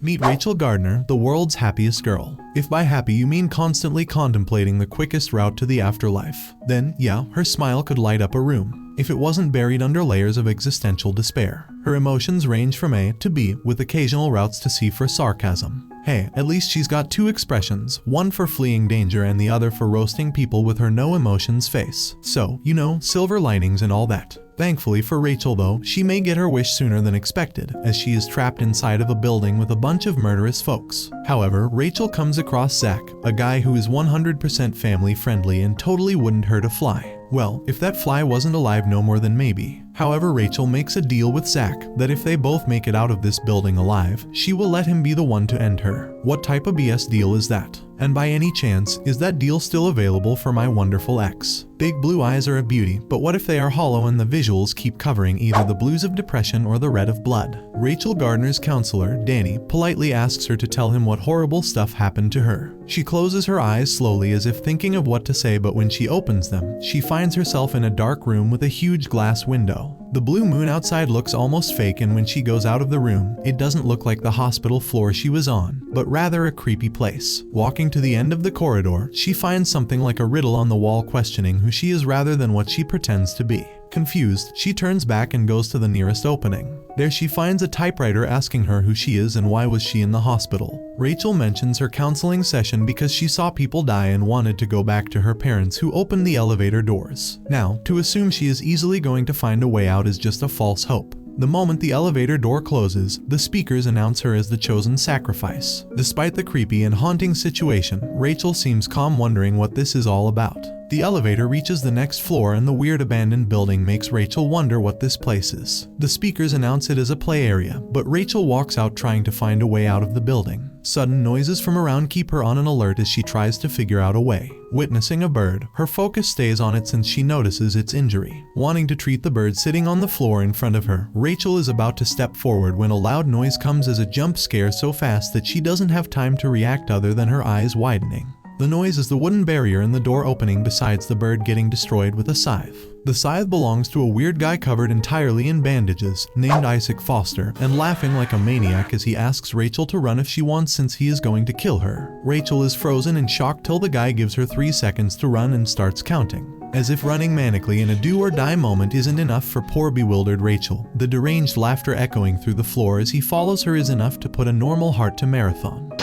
Meet Rachel Gardner, the world's happiest girl. If by happy you mean constantly contemplating the quickest route to the afterlife, then yeah, her smile could light up a room, if it wasn't buried under layers of existential despair. Her emotions range from A to B, with occasional routes to C for sarcasm. Hey, at least she's got two expressions, one for fleeing danger and the other for roasting people with her no emotions face. So, you know, silver linings and all that. Thankfully for Rachel though, she may get her wish sooner than expected, as she is trapped inside of a building with a bunch of murderous folks. However, Rachel comes across Zack, a guy who is 100% family friendly and totally wouldn't hurt a fly. Well, if that fly wasn't alive no more than maybe. However, Rachel makes a deal with Zack that if they both make it out of this building alive, she will let him be the one to end her. What type of BS deal is that? And by any chance, is that deal still available for my wonderful ex? Big blue eyes are a beauty, but what if they are hollow and the visuals keep covering either the blues of depression or the red of blood? Rachel Gardner's counselor, Danny, politely asks her to tell him what horrible stuff happened to her. She closes her eyes slowly as if thinking of what to say, but when she opens them, she finds herself in a dark room with a huge glass window. The blue moon outside looks almost fake, and when she goes out of the room, it doesn't look like the hospital floor she was on, but rather a creepy place. Walking to the end of the corridor, she finds something like a riddle on the wall questioning who she is rather than what she pretends to be. Confused, she turns back and goes to the nearest opening. There she finds a typewriter asking her who she is and why was she in the hospital. Rachel mentions her counseling session because she saw people die and wanted to go back to her parents who opened the elevator doors. Now, to assume she is easily going to find a way out is just a false hope. The moment the elevator door closes, the speakers announce her as the chosen sacrifice. Despite the creepy and haunting situation, Rachel seems calm, wondering what this is all about. The elevator reaches the next floor and the weird abandoned building makes Rachel wonder what this place is. The speakers announce it as a play area, but Rachel walks out trying to find a way out of the building. Sudden noises from around keep her on an alert as she tries to figure out a way. Witnessing a bird, her focus stays on it since she notices its injury. Wanting to treat the bird sitting on the floor in front of her, Rachel is about to step forward when a loud noise comes as a jump scare so fast that she doesn't have time to react other than her eyes widening. The noise is the wooden barrier in the door opening besides the bird getting destroyed with a scythe. The scythe belongs to a weird guy covered entirely in bandages, named Isaac Foster, and laughing like a maniac as he asks Rachel to run if she wants since he is going to kill her. Rachel is frozen in shock till the guy gives her 3 seconds to run and starts counting. As if running manically in a do-or-die moment isn't enough for poor bewildered Rachel, the deranged laughter echoing through the floor as he follows her is enough to put a normal heart to marathon.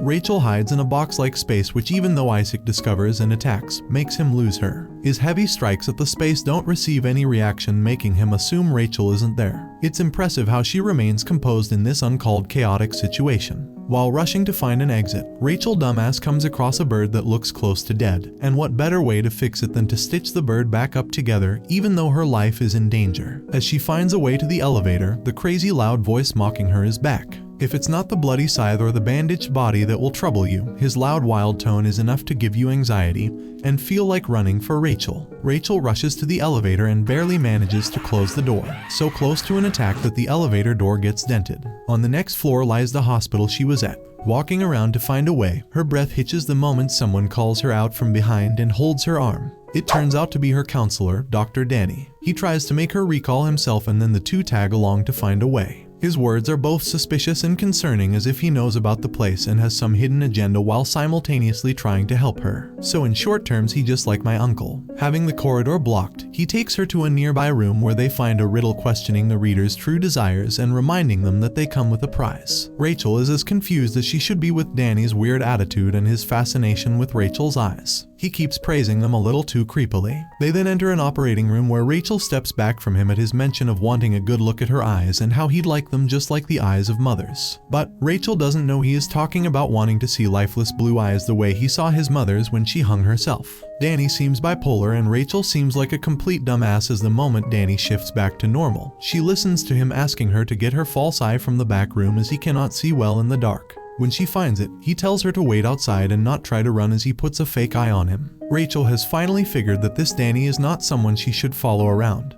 Rachel hides in a box-like space which, even though Isaac discovers and attacks, makes him lose her. His heavy strikes at the space don't receive any reaction, making him assume Rachel isn't there. It's impressive how she remains composed in this uncalled chaotic situation. While rushing to find an exit, Rachel dumbass comes across a bird that looks close to dead, and what better way to fix it than to stitch the bird back up together even though her life is in danger. As she finds a way to the elevator, the crazy loud voice mocking her is back. If it's not the bloody scythe or the bandaged body that will trouble you, his loud wild tone is enough to give you anxiety and feel like running for Rachel. Rachel rushes to the elevator and barely manages to close the door, so close to an attack that the elevator door gets dented. On the next floor lies the hospital she was at. Walking around to find a way, her breath hitches the moment someone calls her out from behind and holds her arm. It turns out to be her counselor, Dr. Danny. He tries to make her recall himself and then the two tag along to find a way. His words are both suspicious and concerning, as if he knows about the place and has some hidden agenda while simultaneously trying to help her. So in short terms, he just like my uncle. Having the corridor blocked, he takes her to a nearby room where they find a riddle questioning the reader's true desires and reminding them that they come with a prize. Rachel is as confused as she should be with Danny's weird attitude and his fascination with Rachel's eyes. He keeps praising them a little too creepily. They then enter an operating room where Rachel steps back from him at his mention of wanting a good look at her eyes and how he'd like them just like the eyes of mothers. But Rachel doesn't know he is talking about wanting to see lifeless blue eyes the way he saw his mother's when she hung herself. Danny seems bipolar and Rachel seems like a complete dumbass as the moment Danny shifts back to normal, she listens to him asking her to get her false eye from the back room as he cannot see well in the dark. When she finds it, he tells her to wait outside and not try to run as he puts a fake eye on him. Rachel has finally figured that this Danny is not someone she should follow around.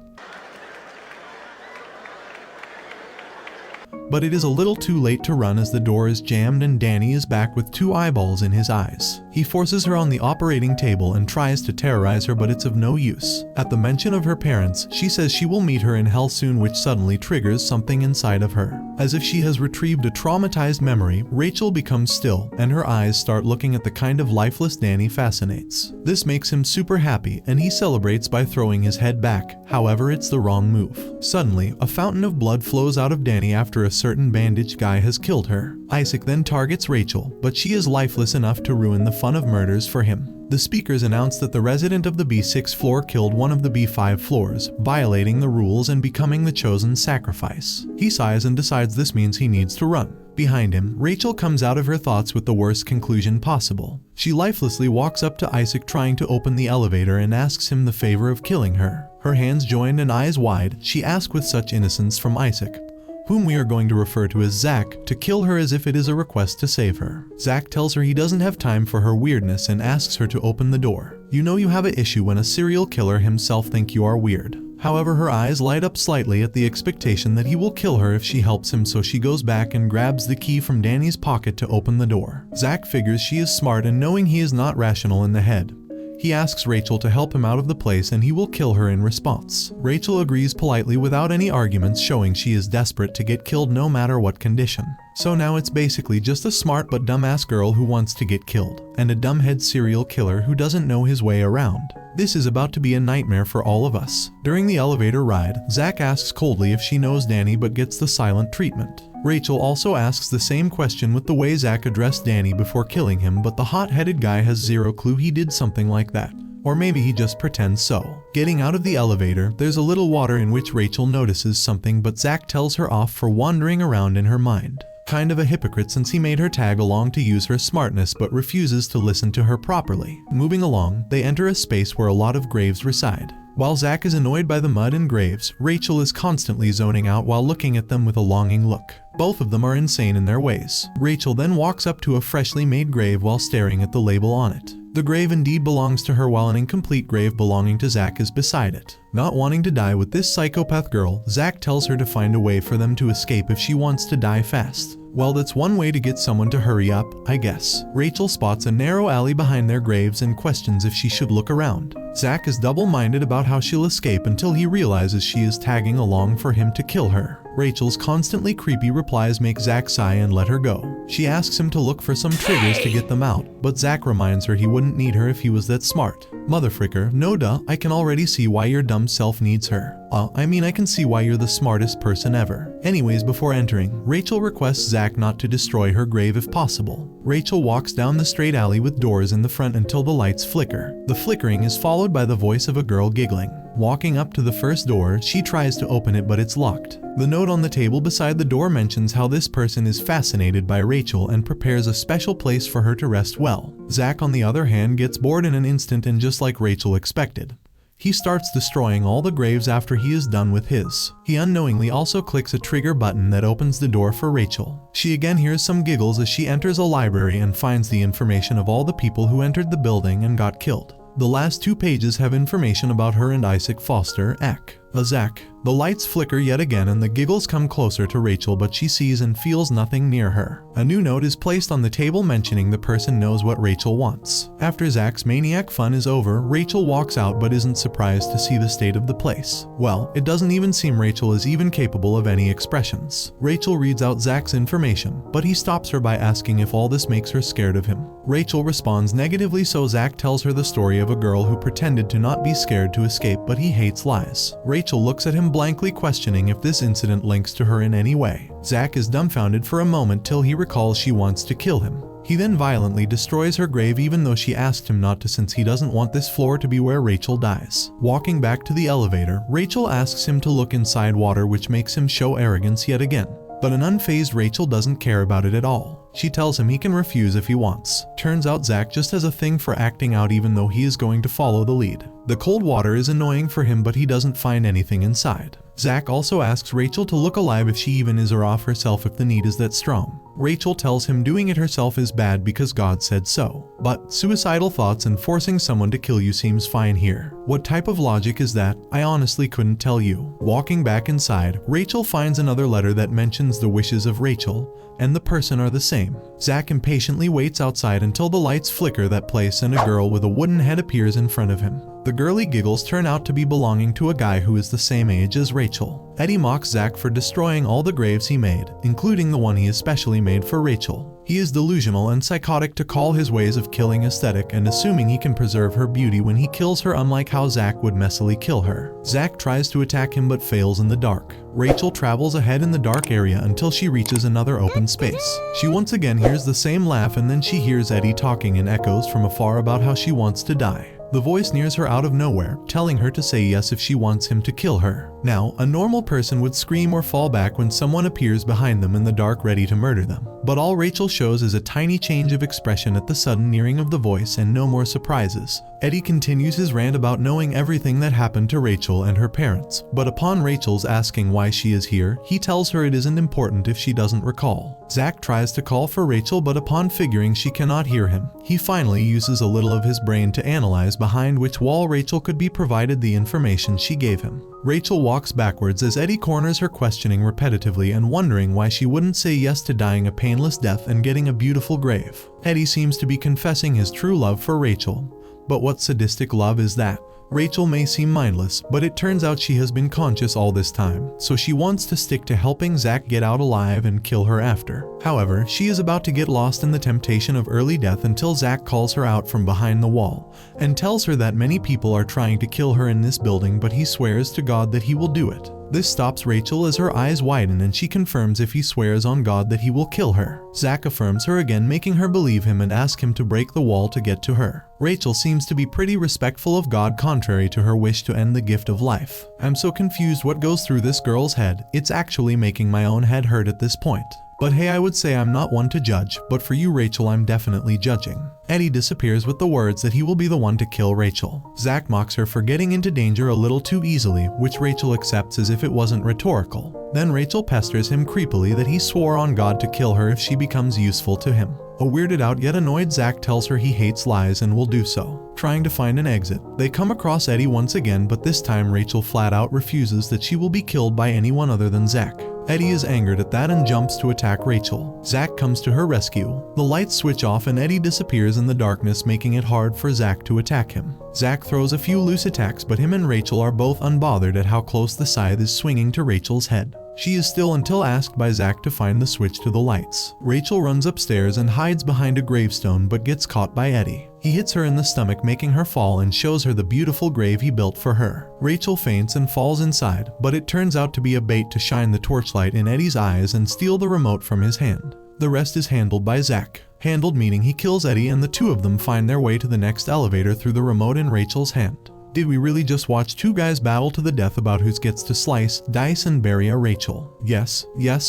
But it is a little too late to run as the door is jammed and Danny is back with 2 eyeballs in his eyes. He forces her on the operating table and tries to terrorize her, but it's of no use. At the mention of her parents, she says she will meet her in hell soon, which suddenly triggers something inside of her. As if she has retrieved a traumatized memory, Rachel becomes still, and her eyes start looking at the kind of lifeless Danny fascinates. This makes him super happy, and he celebrates by throwing his head back. However, it's the wrong move. Suddenly, a fountain of blood flows out of Danny after a certain bandaged guy has killed her. Isaac then targets Rachel, but she is lifeless enough to ruin the fun of murders for him. The speakers announce that the resident of the B6 floor killed one of the B5 floors, violating the rules and becoming the chosen sacrifice. He sighs and decides this means he needs to run. Behind him, Rachel comes out of her thoughts with the worst conclusion possible. She lifelessly walks up to Isaac trying to open the elevator and asks him the favor of killing her. Her hands joined and eyes wide, she asks with such innocence from Isaac, whom we are going to refer to as Zack, to kill her as if it is a request to save her. Zack tells her he doesn't have time for her weirdness and asks her to open the door. You know you have an issue when a serial killer himself think you are weird. However, her eyes light up slightly at the expectation that he will kill her if she helps him, so she goes back and grabs the key from Danny's pocket to open the door. Zack figures she is smart, and knowing he is not rational in the head, he asks Rachel to help him out of the place and he will kill her in response. Rachel agrees politely without any arguments, showing she is desperate to get killed no matter what condition. So now it's basically just a smart but dumbass girl who wants to get killed, and a dumbhead serial killer who doesn't know his way around. This is about to be a nightmare for all of us. During the elevator ride, Zack asks coldly if she knows Danny but gets the silent treatment. Rachel also asks the same question with the way Zack addressed Danny before killing him, but the hot-headed guy has zero clue he did something like that. Or maybe he just pretends so. Getting out of the elevator, there's a little water in which Rachel notices something, but Zack tells her off for wandering around in her mind. Kind of a hypocrite since he made her tag along to use her smartness but refuses to listen to her properly. Moving along, they enter a space where a lot of graves reside. While Zack is annoyed by the mud and graves, Rachel is constantly zoning out while looking at them with a longing look. Both of them are insane in their ways. Rachel then walks up to a freshly made grave while staring at the label on it. The grave indeed belongs to her, while an incomplete grave belonging to Zack is beside it. Not wanting to die with this psychopath girl, Zack tells her to find a way for them to escape if she wants to die fast. Well, that's one way to get someone to hurry up, I guess. Rachel spots a narrow alley behind their graves and questions if she should look around. Zack is double-minded about how she'll escape until he realizes she is tagging along for him to kill her. Rachel's constantly creepy replies make Zack sigh and let her go. She asks him to look for some triggers to get them out, but Zack reminds her he wouldn't need her if he was that smart. Motherfricker, no duh, I can already see why your dumb self needs her. I can see why you're the smartest person ever. Anyways, before entering, Rachel requests Zack not to destroy her grave if possible. Rachel walks down the straight alley with doors in the front until the lights flicker. The flickering is followed by the voice of a girl giggling. Walking up to the first door, she tries to open it but it's locked. The note on the table beside the door mentions how this person is fascinated by Rachel and prepares a special place for her to rest well. Zack, on the other hand, gets bored in an instant, and just like Rachel expected, he starts destroying all the graves after he is done with his. He unknowingly also clicks a trigger button that opens the door for Rachel. She again hears some giggles as she enters a library and finds the information of all the people who entered the building and got killed. The last 2 pages have information about her and Isaac Foster, Zack. The lights flicker yet again and the giggles come closer to Rachel, but she sees and feels nothing near her. A new note is placed on the table mentioning the person knows what Rachel wants. After Zack's maniac fun is over, Rachel walks out but isn't surprised to see the state of the place. Well, it doesn't even seem Rachel is even capable of any expressions. Rachel reads out Zack's information, but he stops her by asking if all this makes her scared of him. Rachel responds negatively, so Zack tells her the story of a girl who pretended to not be scared to escape, but he hates lies. Rachel looks at him blankly, questioning if this incident links to her in any way. Zack is dumbfounded for a moment till he recalls she wants to kill him. He then violently destroys her grave even though she asked him not to, since he doesn't want this floor to be where Rachel dies. Walking back to the elevator, Rachel asks him to look inside water, which makes him show arrogance yet again. But an unfazed Rachel doesn't care about it at all. She tells him he can refuse if he wants. Turns out Zack just has a thing for acting out even though he is going to follow the lead. The cold water is annoying for him, but he doesn't find anything inside. Zack also asks Rachel to look alive if she even is, or off herself if the need is that strong. Rachel tells him doing it herself is bad because God said so. But suicidal thoughts and forcing someone to kill you seems fine here. What type of logic is that? I honestly couldn't tell you. Walking back inside, Rachel finds another letter that mentions the wishes of Rachel and the person are the same. Zack impatiently waits outside until the lights flicker that place and a girl with a wooden head appears in front of him. The girly giggles turn out to be belonging to a guy who is the same age as Rachel. Eddie mocks Zack for destroying all the graves he made, including the one he especially made for Rachel. He is delusional and psychotic to call his ways of killing aesthetic and assuming he can preserve her beauty when he kills her, unlike how Zack would messily kill her. Zack tries to attack him but fails in the dark. Rachel travels ahead in the dark area until she reaches another open space. She once again hears the same laugh, and then she hears Eddie talking in echoes from afar about how she wants to die. The voice nears her out of nowhere, telling her to say yes if she wants him to kill her. Now, a normal person would scream or fall back when someone appears behind them in the dark ready to murder them. But all Rachel shows is a tiny change of expression at the sudden nearing of the voice and no more surprises. Eddie continues his rant about knowing everything that happened to Rachel and her parents, but upon Rachel's asking why she is here, he tells her it isn't important if she doesn't recall. Zack tries to call for Rachel, but upon figuring she cannot hear him, he finally uses a little of his brain to analyze behind which wall Rachel could be provided the information she gave him. Rachel walks backwards as Eddie corners her, questioning repetitively and wondering why she wouldn't say yes to dying a painless death and getting a beautiful grave. Eddie seems to be confessing his true love for Rachel. But what sadistic love is that? Rachel may seem mindless, but it turns out she has been conscious all this time, so she wants to stick to helping Zack get out alive and kill her after. However, she is about to get lost in the temptation of early death until Zack calls her out from behind the wall and tells her that many people are trying to kill her in this building, but he swears to God that he will do it. This stops Rachel as her eyes widen and she confirms if he swears on God that he will kill her. Zack affirms her again, making her believe him and ask him to break the wall to get to her. Rachel seems to be pretty respectful of God, contrary to her wish to end the gift of life. I'm so confused what goes through this girl's head, it's actually making my own head hurt at this point. But hey, I would say I'm not one to judge, but for you Rachel I'm definitely judging. Eddie disappears with the words that he will be the one to kill Rachel. Zack mocks her for getting into danger a little too easily, which Rachel accepts as if it wasn't rhetorical. Then Rachel pesters him creepily that he swore on God to kill her if she becomes useful to him. A weirded out yet annoyed Zack tells her he hates lies and will do so. Trying to find an exit, they come across Eddie once again, but this time Rachel flat out refuses that she will be killed by anyone other than Zack. Eddie is angered at that and jumps to attack Rachel. Zack comes to her rescue. The lights switch off and Eddie disappears in the darkness, making it hard for Zack to attack him. Zack throws a few loose attacks, but him and Rachel are both unbothered at how close the scythe is swinging to Rachel's head. She is still until asked by Zack to find the switch to the lights. Rachel runs upstairs and hides behind a gravestone but gets caught by Eddie. He hits her in the stomach, making her fall, and shows her the beautiful grave he built for her. Rachel faints and falls inside, but it turns out to be a bait to shine the torchlight in Eddie's eyes and steal the remote from his hand. The rest is handled by Zack. Handled meaning he kills Eddie and the two of them find their way to the next elevator through the remote in Rachel's hand. Did we really just watch two guys battle to the death about who gets to slice, dice, and bury a Rachel? Yes,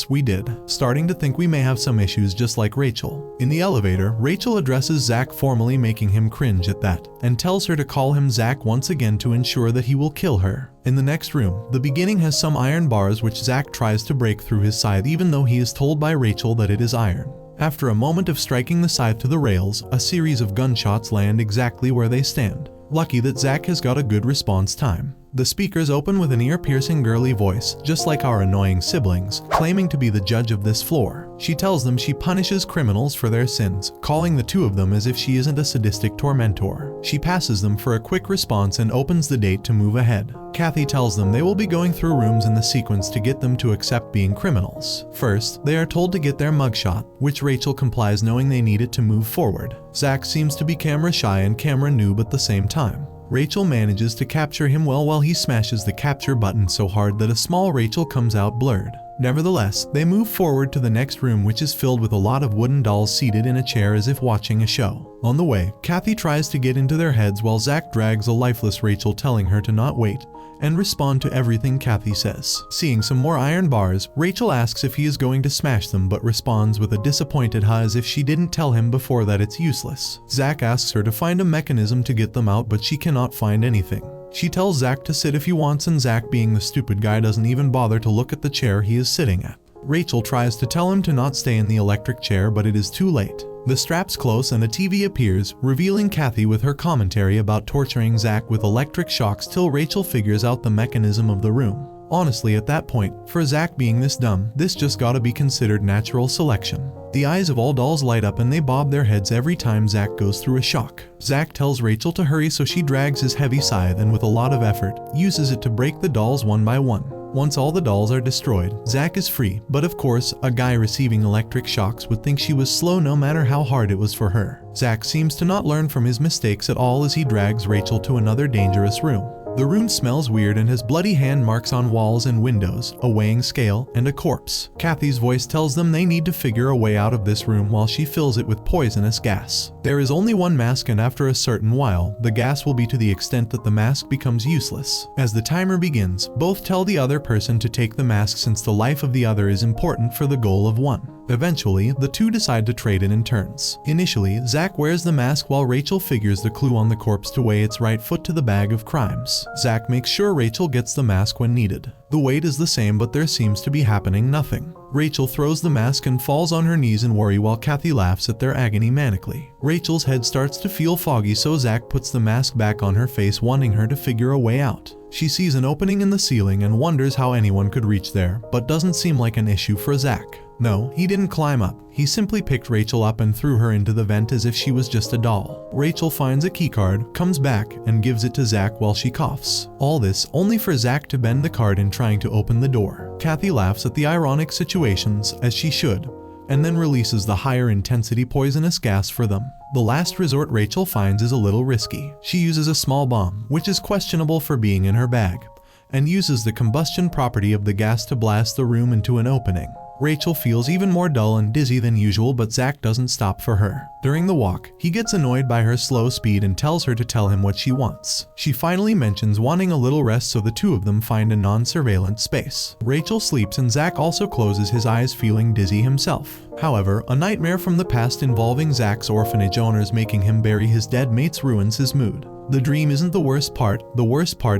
we did. Starting to think we may have some issues just like Rachel. In the elevator, Rachel addresses Zack formally, making him cringe at that, and tells her to call him Zack once again to ensure that he will kill her. In the next room, the beginning has some iron bars which Zack tries to break through his scythe, even though he is told by Rachel that it is iron. After a moment of striking the scythe to the rails, a series of gunshots land exactly where they stand. Lucky that Zack has got a good response time. The speakers open with an ear-piercing girly voice, just like our annoying siblings, claiming to be the judge of this floor. She tells them she punishes criminals for their sins, calling the two of them as if she isn't a sadistic tormentor. She passes them for a quick response and opens the date to move ahead. Kathy tells them they will be going through rooms in the sequence to get them to accept being criminals. First, they are told to get their mugshot, which Rachel complies, knowing they need it to move forward. Zack seems to be camera shy and camera noob at the same time. Rachel manages to capture him well while he smashes the capture button so hard that a small Rachel comes out blurred. Nevertheless, they move forward to the next room, which is filled with a lot of wooden dolls seated in a chair as if watching a show. On the way, Kathy tries to get into their heads while Zack drags a lifeless Rachel, telling her to not wait and respond to everything Kathy says. Seeing some more iron bars, Rachel asks if he is going to smash them, but responds with a disappointed huh as if she didn't tell him before that it's useless. Zack asks her to find a mechanism to get them out, but she cannot find anything. She tells Zack to sit if he wants, and Zack, being the stupid guy, doesn't even bother to look at the chair he is sitting at. Rachel tries to tell him to not stay in the electric chair, but it is too late. The strap's close and a TV appears, revealing Kathy with her commentary about torturing Zack with electric shocks till Rachel figures out the mechanism of the room. Honestly, at that point, for Zack being this dumb, this just gotta be considered natural selection. The eyes of all dolls light up and they bob their heads every time Zack goes through a shock. Zack tells Rachel to hurry, so she drags his heavy scythe and with a lot of effort, uses it to break the dolls one by one. Once all the dolls are destroyed, Zack is free, but of course, a guy receiving electric shocks would think she was slow no matter how hard it was for her. Zack seems to not learn from his mistakes at all as he drags Rachel to another dangerous room. The room smells weird and has bloody hand marks on walls and windows, a weighing scale, and a corpse. Kathy's voice tells them they need to figure a way out of this room while she fills it with poisonous gas. There is only one mask, and after a certain while, the gas will be to the extent that the mask becomes useless. As the timer begins, both tell the other person to take the mask since the life of the other is important for the goal of one. Eventually, the two decide to trade in turns. Initially, Zack wears the mask while Rachel figures the clue on the corpse to weigh its right foot to the bag of crimes. Zack makes sure Rachel gets the mask when needed. The weight is the same, but there seems to be happening nothing. Rachel throws the mask and falls on her knees in worry while Kathy laughs at their agony manically. Rachel's head starts to feel foggy, so Zack puts the mask back on her face, wanting her to figure a way out. She sees an opening in the ceiling and wonders how anyone could reach there, but doesn't seem like an issue for Zack. No, he didn't climb up. He simply picked Rachel up and threw her into the vent as if she was just a doll. Rachel finds a keycard, comes back, and gives it to Zack while she coughs. All this only for Zack to bend the card in trying to open the door. Kathy laughs at the ironic situations, as she should, and then releases the higher intensity poisonous gas for them. The last resort Rachel finds is a little risky. She uses a small bomb, which is questionable for being in her bag, and uses the combustion property of the gas to blast the room into an opening. Rachel feels even more dull and dizzy than usual, but Zack doesn't stop for her. During the walk, he gets annoyed by her slow speed and tells her to tell him what she wants. She finally mentions wanting a little rest, so the two of them find a non-surveillance space. Rachel sleeps and Zack also closes his eyes, feeling dizzy himself. However, a nightmare from the past involving Zack's orphanage owners making him bury his dead mates ruins his mood. The dream isn't the worst part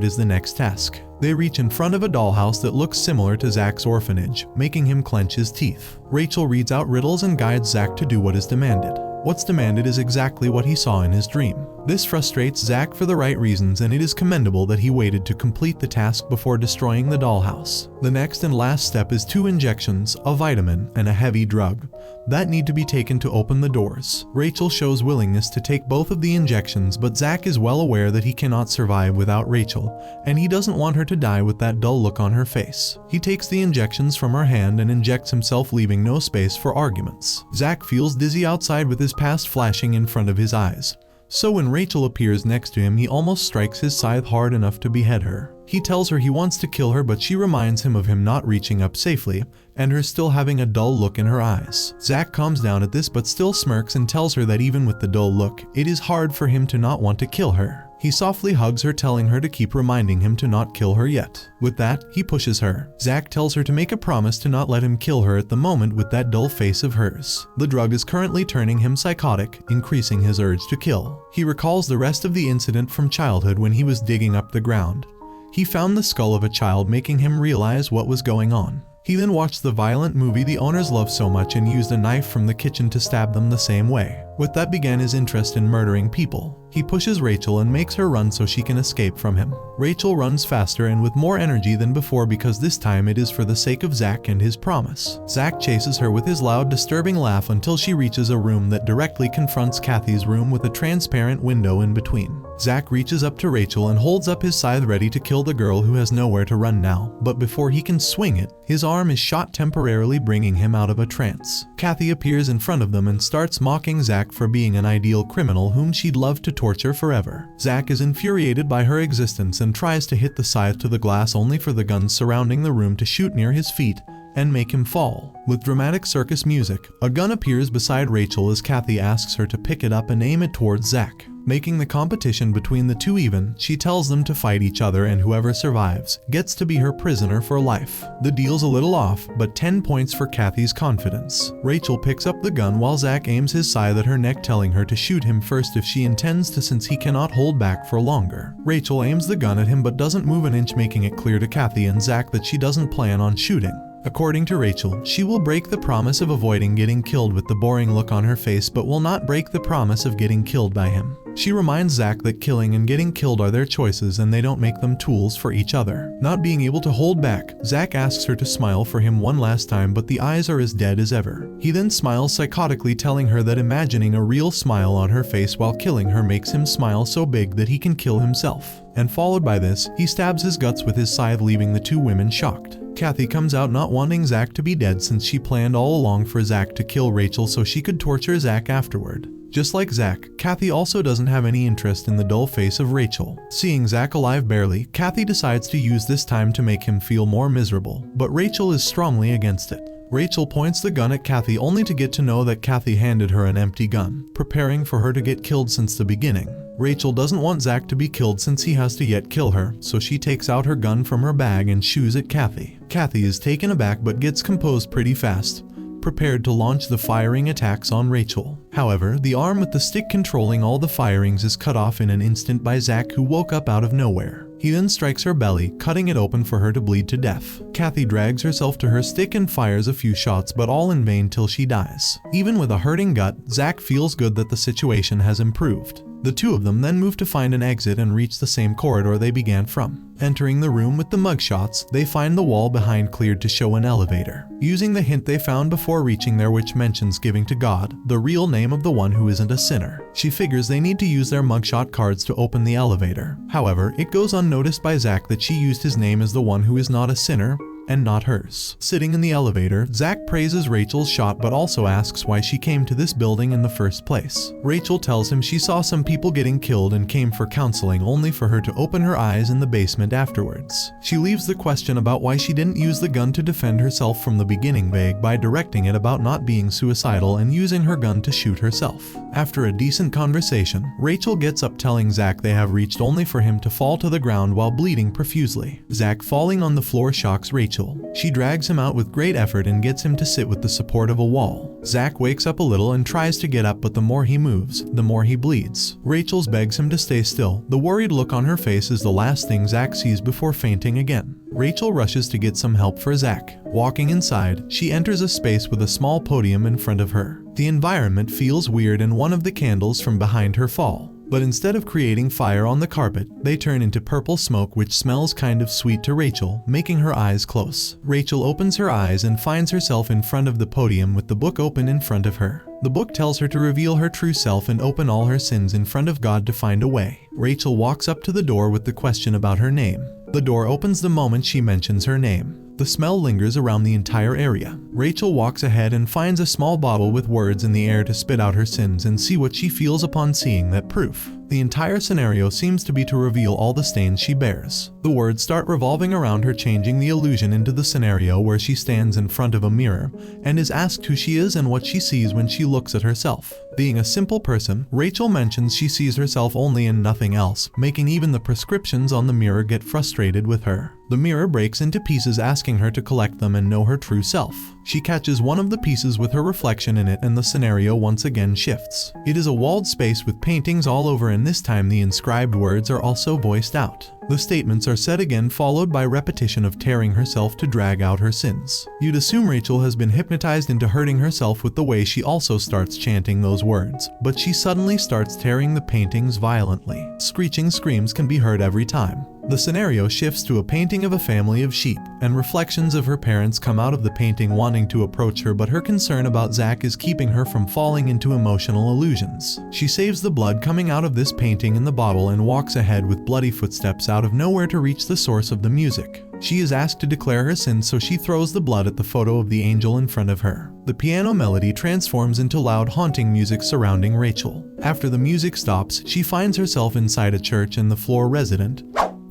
is the next task. They reach in front of a dollhouse that looks similar to Zack's orphanage, making him clench his teeth. Rachel reads out riddles and guides Zack to do what is demanded. What's demanded is exactly what he saw in his dream. This frustrates Zack for the right reasons, and it is commendable that he waited to complete the task before destroying the dollhouse. The next and last step is 2 injections, a vitamin, and a heavy drug that need to be taken to open the doors. Rachel shows willingness to take both of the injections, but Zack is well aware that he cannot survive without Rachel, and he doesn't want her to die with that dull look on her face. He takes the injections from her hand and injects himself, leaving no space for arguments. Zack feels dizzy outside with his past flashing in front of his eyes. So when Rachel appears next to him, he almost strikes his scythe hard enough to behead her. He tells her he wants to kill her, but she reminds him of him not reaching up safely, and her still having a dull look in her eyes. Zack calms down at this but still smirks and tells her that even with the dull look, it is hard for him to not want to kill her. He softly hugs her, telling her to keep reminding him to not kill her yet. With that, he pushes her. Zack tells her to make a promise to not let him kill her at the moment with that dull face of hers. The drug is currently turning him psychotic, increasing his urge to kill. He recalls the rest of the incident from childhood when he was digging up the ground. He found the skull of a child, making him realize what was going on. He then watched the violent movie the owners love so much and used a knife from the kitchen to stab them the same way. With that began his interest in murdering people. He pushes Rachel and makes her run so she can escape from him. Rachel runs faster and with more energy than before, because this time it is for the sake of Zack and his promise. Zack chases her with his loud, disturbing laugh until she reaches a room that directly confronts Kathy's room with a transparent window in between. Zack reaches up to Rachel and holds up his scythe ready to kill the girl who has nowhere to run now, but before he can swing it, his arm is shot, temporarily bringing him out of a trance. Kathy appears in front of them and starts mocking Zack for being an ideal criminal whom she'd love to torture forever. Zack is infuriated by her existence and tries to hit the scythe to the glass, only for the guns surrounding the room to shoot near his feet and make him fall. With dramatic circus music, a gun appears beside Rachel as Kathy asks her to pick it up and aim it towards Zack. Making the competition between the two even, she tells them to fight each other, and whoever survives gets to be her prisoner for life. The deal's a little off, but 10 points for Kathy's confidence. Rachel picks up the gun while Zack aims his scythe at her neck, telling her to shoot him first if she intends to, since he cannot hold back for longer. Rachel aims the gun at him but doesn't move an inch, making it clear to Kathy and Zack that she doesn't plan on shooting. According to Rachel, she will break the promise of avoiding getting killed with the boring look on her face, but will not break the promise of getting killed by him. She reminds Zack that killing and getting killed are their choices and they don't make them tools for each other. Not being able to hold back, Zack asks her to smile for him one last time, but the eyes are as dead as ever. He then smiles psychotically, telling her that imagining a real smile on her face while killing her makes him smile so big that he can kill himself. And followed by this, he stabs his guts with his scythe, leaving the two women shocked. Kathy comes out, not wanting Zack to be dead since she planned all along for Zack to kill Rachel so she could torture Zack afterward. Just like Zack, Kathy also doesn't have any interest in the dull face of Rachel. Seeing Zack alive barely, Kathy decides to use this time to make him feel more miserable, but Rachel is strongly against it. Rachel points the gun at Kathy only to get to know that Kathy handed her an empty gun, preparing for her to get killed since the beginning. Rachel doesn't want Zack to be killed since he has to yet kill her, so she takes out her gun from her bag and shoots at Kathy. Kathy is taken aback but gets composed pretty fast, prepared to launch the firing attacks on Rachel. However, the arm with the stick controlling all the firings is cut off in an instant by Zack, who woke up out of nowhere. He then strikes her belly, cutting it open for her to bleed to death. Kathy drags herself to her stick and fires a few shots, but all in vain till she dies. Even with a hurting gut, Zack feels good that the situation has improved. The two of them then move to find an exit and reach the same corridor they began from. Entering the room with the mugshots, they find the wall behind cleared to show an elevator. Using the hint they found before reaching there, which mentions giving to God the real name of the one who isn't a sinner, she figures they need to use their mugshot cards to open the elevator. However, it goes unnoticed by Zack that she used his name as the one who is not a sinner, and not hers. Sitting in the elevator, Zack praises Rachel's shot but also asks why she came to this building in the first place. Rachel tells him she saw some people getting killed and came for counseling, only for her to open her eyes in the basement afterwards. She leaves the question about why she didn't use the gun to defend herself from the beginning vague by directing it about not being suicidal and using her gun to shoot herself. After a decent conversation, Rachel gets up, telling Zack they have reached, only for him to fall to the ground while bleeding profusely. Zack falling on the floor shocks Rachel. She drags him out with great effort and gets him to sit with the support of a wall. Zack wakes up a little and tries to get up, but the more he moves, the more he bleeds. Rachel begs him to stay still. The worried look on her face is the last thing Zack sees before fainting again. Rachel rushes to get some help for Zack. Walking inside, she enters a space with a small podium in front of her. The environment feels weird and one of the candles from behind her fall. But instead of creating fire on the carpet, they turn into purple smoke, which smells kind of sweet to Rachel, making her eyes close. Rachel opens her eyes and finds herself in front of the podium with the book open in front of her. The book tells her to reveal her true self and open all her sins in front of God to find a way. Rachel walks up to the door with the question about her name. The door opens the moment she mentions her name. The smell lingers around the entire area. Rachel walks ahead and finds a small bottle with words in the air to spit out her sins and see what she feels upon seeing that proof. The entire scenario seems to be to reveal all the stains she bears. The words start revolving around her, changing the illusion into the scenario where she stands in front of a mirror and is asked who she is and what she sees when she looks at herself. Being a simple person, Rachel mentions she sees herself only and nothing else, making even the prescriptions on the mirror get frustrated with her. The mirror breaks into pieces, asking her to collect them and know her true self. She catches one of the pieces with her reflection in it, and the scenario once again shifts. It is a walled space with paintings all over, and this time the inscribed words are also voiced out. The statements are said again, followed by repetition of tearing herself to drag out her sins. You'd assume Rachel has been hypnotized into hurting herself with the way she also starts chanting those words, but she suddenly starts tearing the paintings violently. Screeching screams can be heard every time. The scenario shifts to a painting of a family of sheep, and reflections of her parents come out of the painting wanting to approach her, but her concern about Zack is keeping her from falling into emotional illusions. She saves the blood coming out of this painting in the bottle and walks ahead with bloody footsteps out of nowhere to reach the source of the music. She is asked to declare her sins, so she throws the blood at the photo of the angel in front of her. The piano melody transforms into loud, haunting music surrounding Rachel. After the music stops, she finds herself inside a church, and the floor resident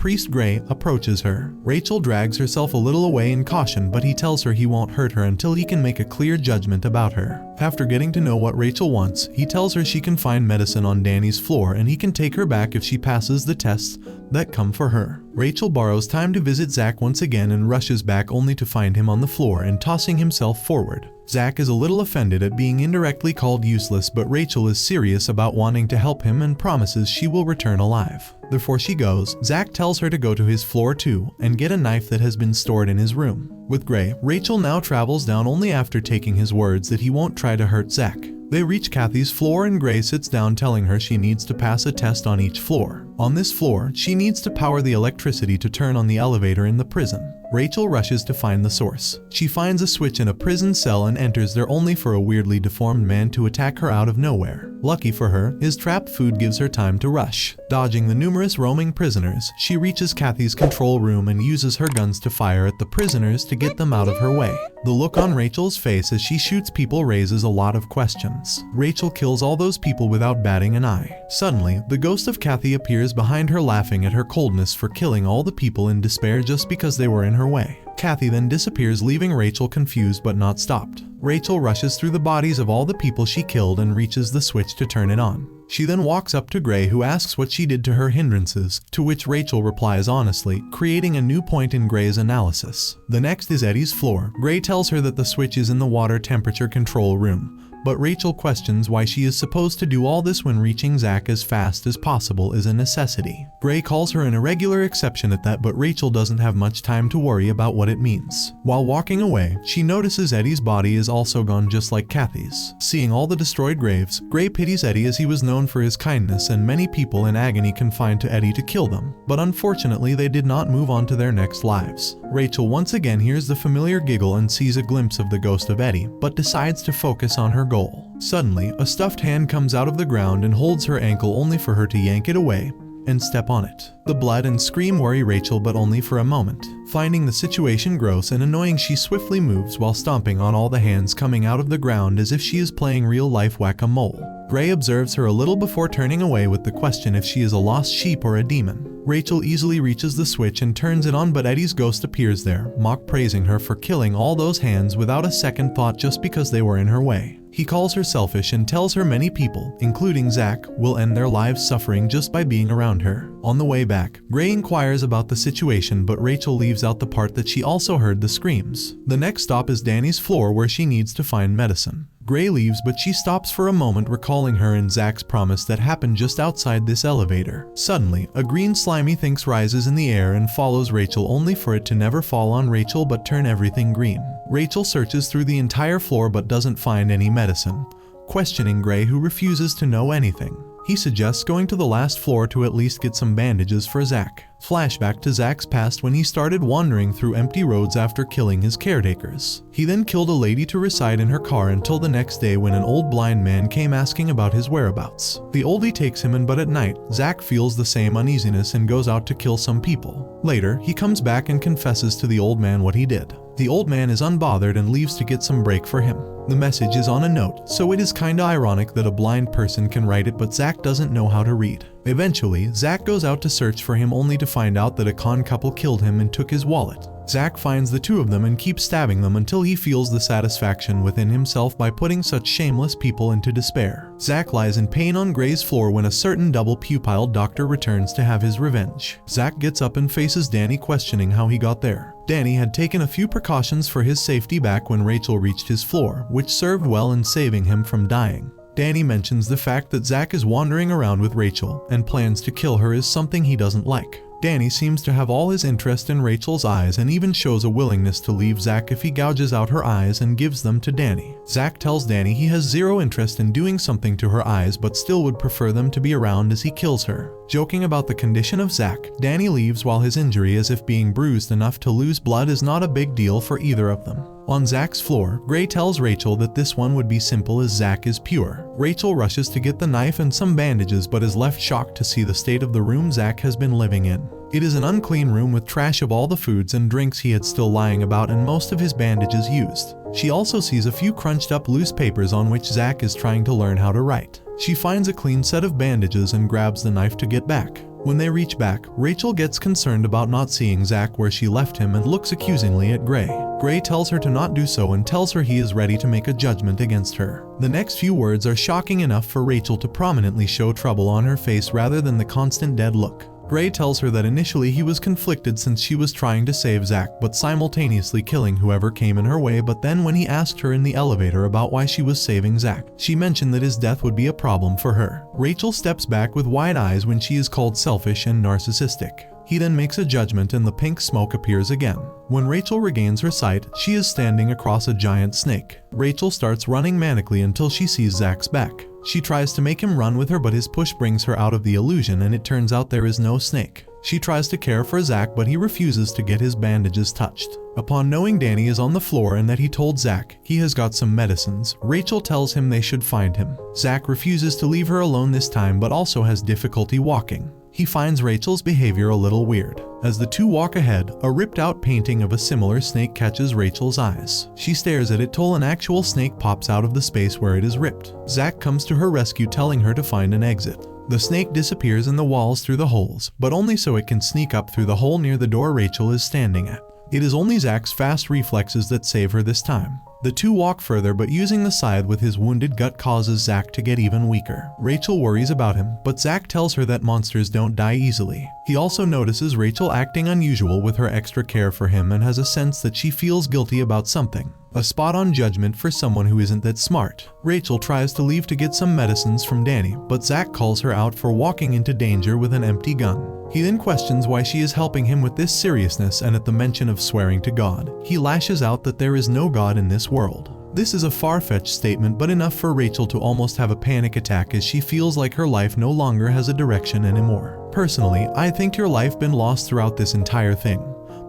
priest Gray approaches her. Rachel drags herself a little away in caution, but he tells her he won't hurt her until he can make a clear judgment about her. After getting to know what Rachel wants, he tells her she can find medicine on Danny's floor and he can take her back if she passes the tests that come for her. Rachel borrows time to visit Zack once again and rushes back only to find him on the floor and tossing himself forward. Zack is a little offended at being indirectly called useless, but Rachel is serious about wanting to help him and promises she will return alive. Before she goes, Zack tells her to go to his floor too and get a knife that has been stored in his room. With Gray, Rachel now travels down only after taking his words that he won't try to hurt Zack. They reach Kathy's floor and Gray sits down telling her she needs to pass a test on each floor. On this floor, she needs to power the electricity to turn on the elevator in the prison. Rachel rushes to find the source. She finds a switch in a prison cell and enters there only for a weirdly deformed man to attack her out of nowhere. Lucky for her, his trapped food gives her time to rush. Dodging the numerous roaming prisoners, she reaches Kathy's control room and uses her guns to fire at the prisoners to get them out of her way. The look on Rachel's face as she shoots people raises a lot of questions. Rachel kills all those people without batting an eye. Suddenly, the ghost of Kathy appears behind her, laughing at her coldness for killing all the people in despair just because they were in her way. Kathy then disappears, leaving Rachel confused but not stopped. Rachel rushes through the bodies of all the people she killed and reaches the switch to turn it on. She then walks up to Gray, who asks what she did to her hindrances, to which Rachel replies honestly, creating a new point in Gray's analysis. The next is Eddie's floor. Gray tells her that the switch is in the water temperature control room, but Rachel questions why she is supposed to do all this when reaching Zack as fast as possible is a necessity. Gray calls her an irregular exception at that, but Rachel doesn't have much time to worry about what it means. While walking away, she notices Eddie's body is also gone just like Kathy's. Seeing all the destroyed graves, Gray pities Eddie as he was known for his kindness and many people in agony confined to Eddie to kill them, but unfortunately they did not move on to their next lives. Rachel once again hears the familiar giggle and sees a glimpse of the ghost of Eddie, but decides to focus on her goal. Suddenly, a stuffed hand comes out of the ground and holds her ankle only for her to yank it away and step on it. The blood and scream worry Rachel, but only for a moment. Finding the situation gross and annoying, she swiftly moves while stomping on all the hands coming out of the ground as if she is playing real-life whack-a-mole. Gray observes her a little before turning away with the question if she is a lost sheep or a demon. Rachel easily reaches the switch and turns it on, but Eddie's ghost appears there, praising her for killing all those hands without a second thought just because they were in her way. He calls her selfish and tells her many people, including Zack, will end their lives suffering just by being around her. On the way back, Gray inquires about the situation, but Rachel leaves out the part that she also heard the screams. The next stop is Danny's floor, where she needs to find medicine. Gray leaves, but she stops for a moment, recalling her and Zack's promise that happened just outside this elevator. Suddenly, a green slimy thing rises in the air and follows Rachel, only for it to never fall on Rachel but turn everything green. Rachel searches through the entire floor but doesn't find any medicine, questioning Gray, who refuses to know anything. He suggests going to the last floor to at least get some bandages for Zack. Flashback to Zack's past when he started wandering through empty roads after killing his caretakers. He then killed a lady to reside in her car until the next day when an old blind man came asking about his whereabouts. The oldie takes him in, but at night, Zack feels the same uneasiness and goes out to kill some people. Later, he comes back and confesses to the old man what he did. The old man is unbothered and leaves to get some break for him. The message is on a note, so it is kinda ironic that a blind person can write it, but Zack doesn't know how to read. Eventually, Zack goes out to search for him only to find out that a con couple killed him and took his wallet. Zack finds the two of them and keeps stabbing them until he feels the satisfaction within himself by putting such shameless people into despair. Zack lies in pain on Gray's floor when a certain double-pupiled doctor returns to have his revenge. Zack gets up and faces Danny, questioning how he got there. Danny had taken a few precautions for his safety back when Rachel reached his floor, which served well in saving him from dying. Danny mentions the fact that Zack is wandering around with Rachel and plans to kill her is something he doesn't like. Danny seems to have all his interest in Rachel's eyes and even shows a willingness to leave Zack if he gouges out her eyes and gives them to Danny. Zack tells Danny he has zero interest in doing something to her eyes but still would prefer them to be around as he kills her. Joking about the condition of Zack, Danny leaves while his injury, as if being bruised enough to lose blood, is not a big deal for either of them. On Zack's floor, Gray tells Rachel that this one would be simple as Zack is pure. Rachel rushes to get the knife and some bandages but is left shocked to see the state of the room Zack has been living in. It is an unclean room with trash of all the foods and drinks he had still lying about and most of his bandages used. She also sees a few crunched up loose papers on which Zack is trying to learn how to write. She finds a clean set of bandages and grabs the knife to get back. When they reach back, Rachel gets concerned about not seeing Zack where she left him and looks accusingly at Gray. Gray tells her to not do so and tells her he is ready to make a judgment against her. The next few words are shocking enough for Rachel to prominently show trouble on her face rather than the constant dead look. Gray tells her that initially he was conflicted since she was trying to save Zack but simultaneously killing whoever came in her way, but then when he asked her in the elevator about why she was saving Zack, she mentioned that his death would be a problem for her. Rachel steps back with wide eyes when she is called selfish and narcissistic. He then makes a judgment and the pink smoke appears again. When Rachel regains her sight, she is standing across a giant snake. Rachel starts running manically until she sees Zack's back. She tries to make him run with her but his push brings her out of the illusion and it turns out there is no snake. She tries to care for Zack but he refuses to get his bandages touched. Upon knowing Danny is on the floor and that he told Zack he has got some medicines, Rachel tells him they should find him. Zack refuses to leave her alone this time but also has difficulty walking. He finds Rachel's behavior a little weird. As the two walk ahead, a ripped-out painting of a similar snake catches Rachel's eyes. She stares at it till an actual snake pops out of the space where it is ripped. Zack comes to her rescue telling her to find an exit. The snake disappears in the walls through the holes, but only so it can sneak up through the hole near the door Rachel is standing at. It is only Zack's fast reflexes that save her this time. The two walk further but using the scythe with his wounded gut causes Zack to get even weaker. Rachel worries about him, but Zack tells her that monsters don't die easily. He also notices Rachel acting unusual with her extra care for him and has a sense that she feels guilty about something. A spot-on judgment for someone who isn't that smart. Rachel tries to leave to get some medicines from Danny, but Zack calls her out for walking into danger with an empty gun. He then questions why she is helping him with this seriousness and at the mention of swearing to God, he lashes out that there is no God in this world. This is a far-fetched statement but enough for Rachel to almost have a panic attack as she feels like her life no longer has a direction anymore. Personally, I think your life been lost throughout this entire thing.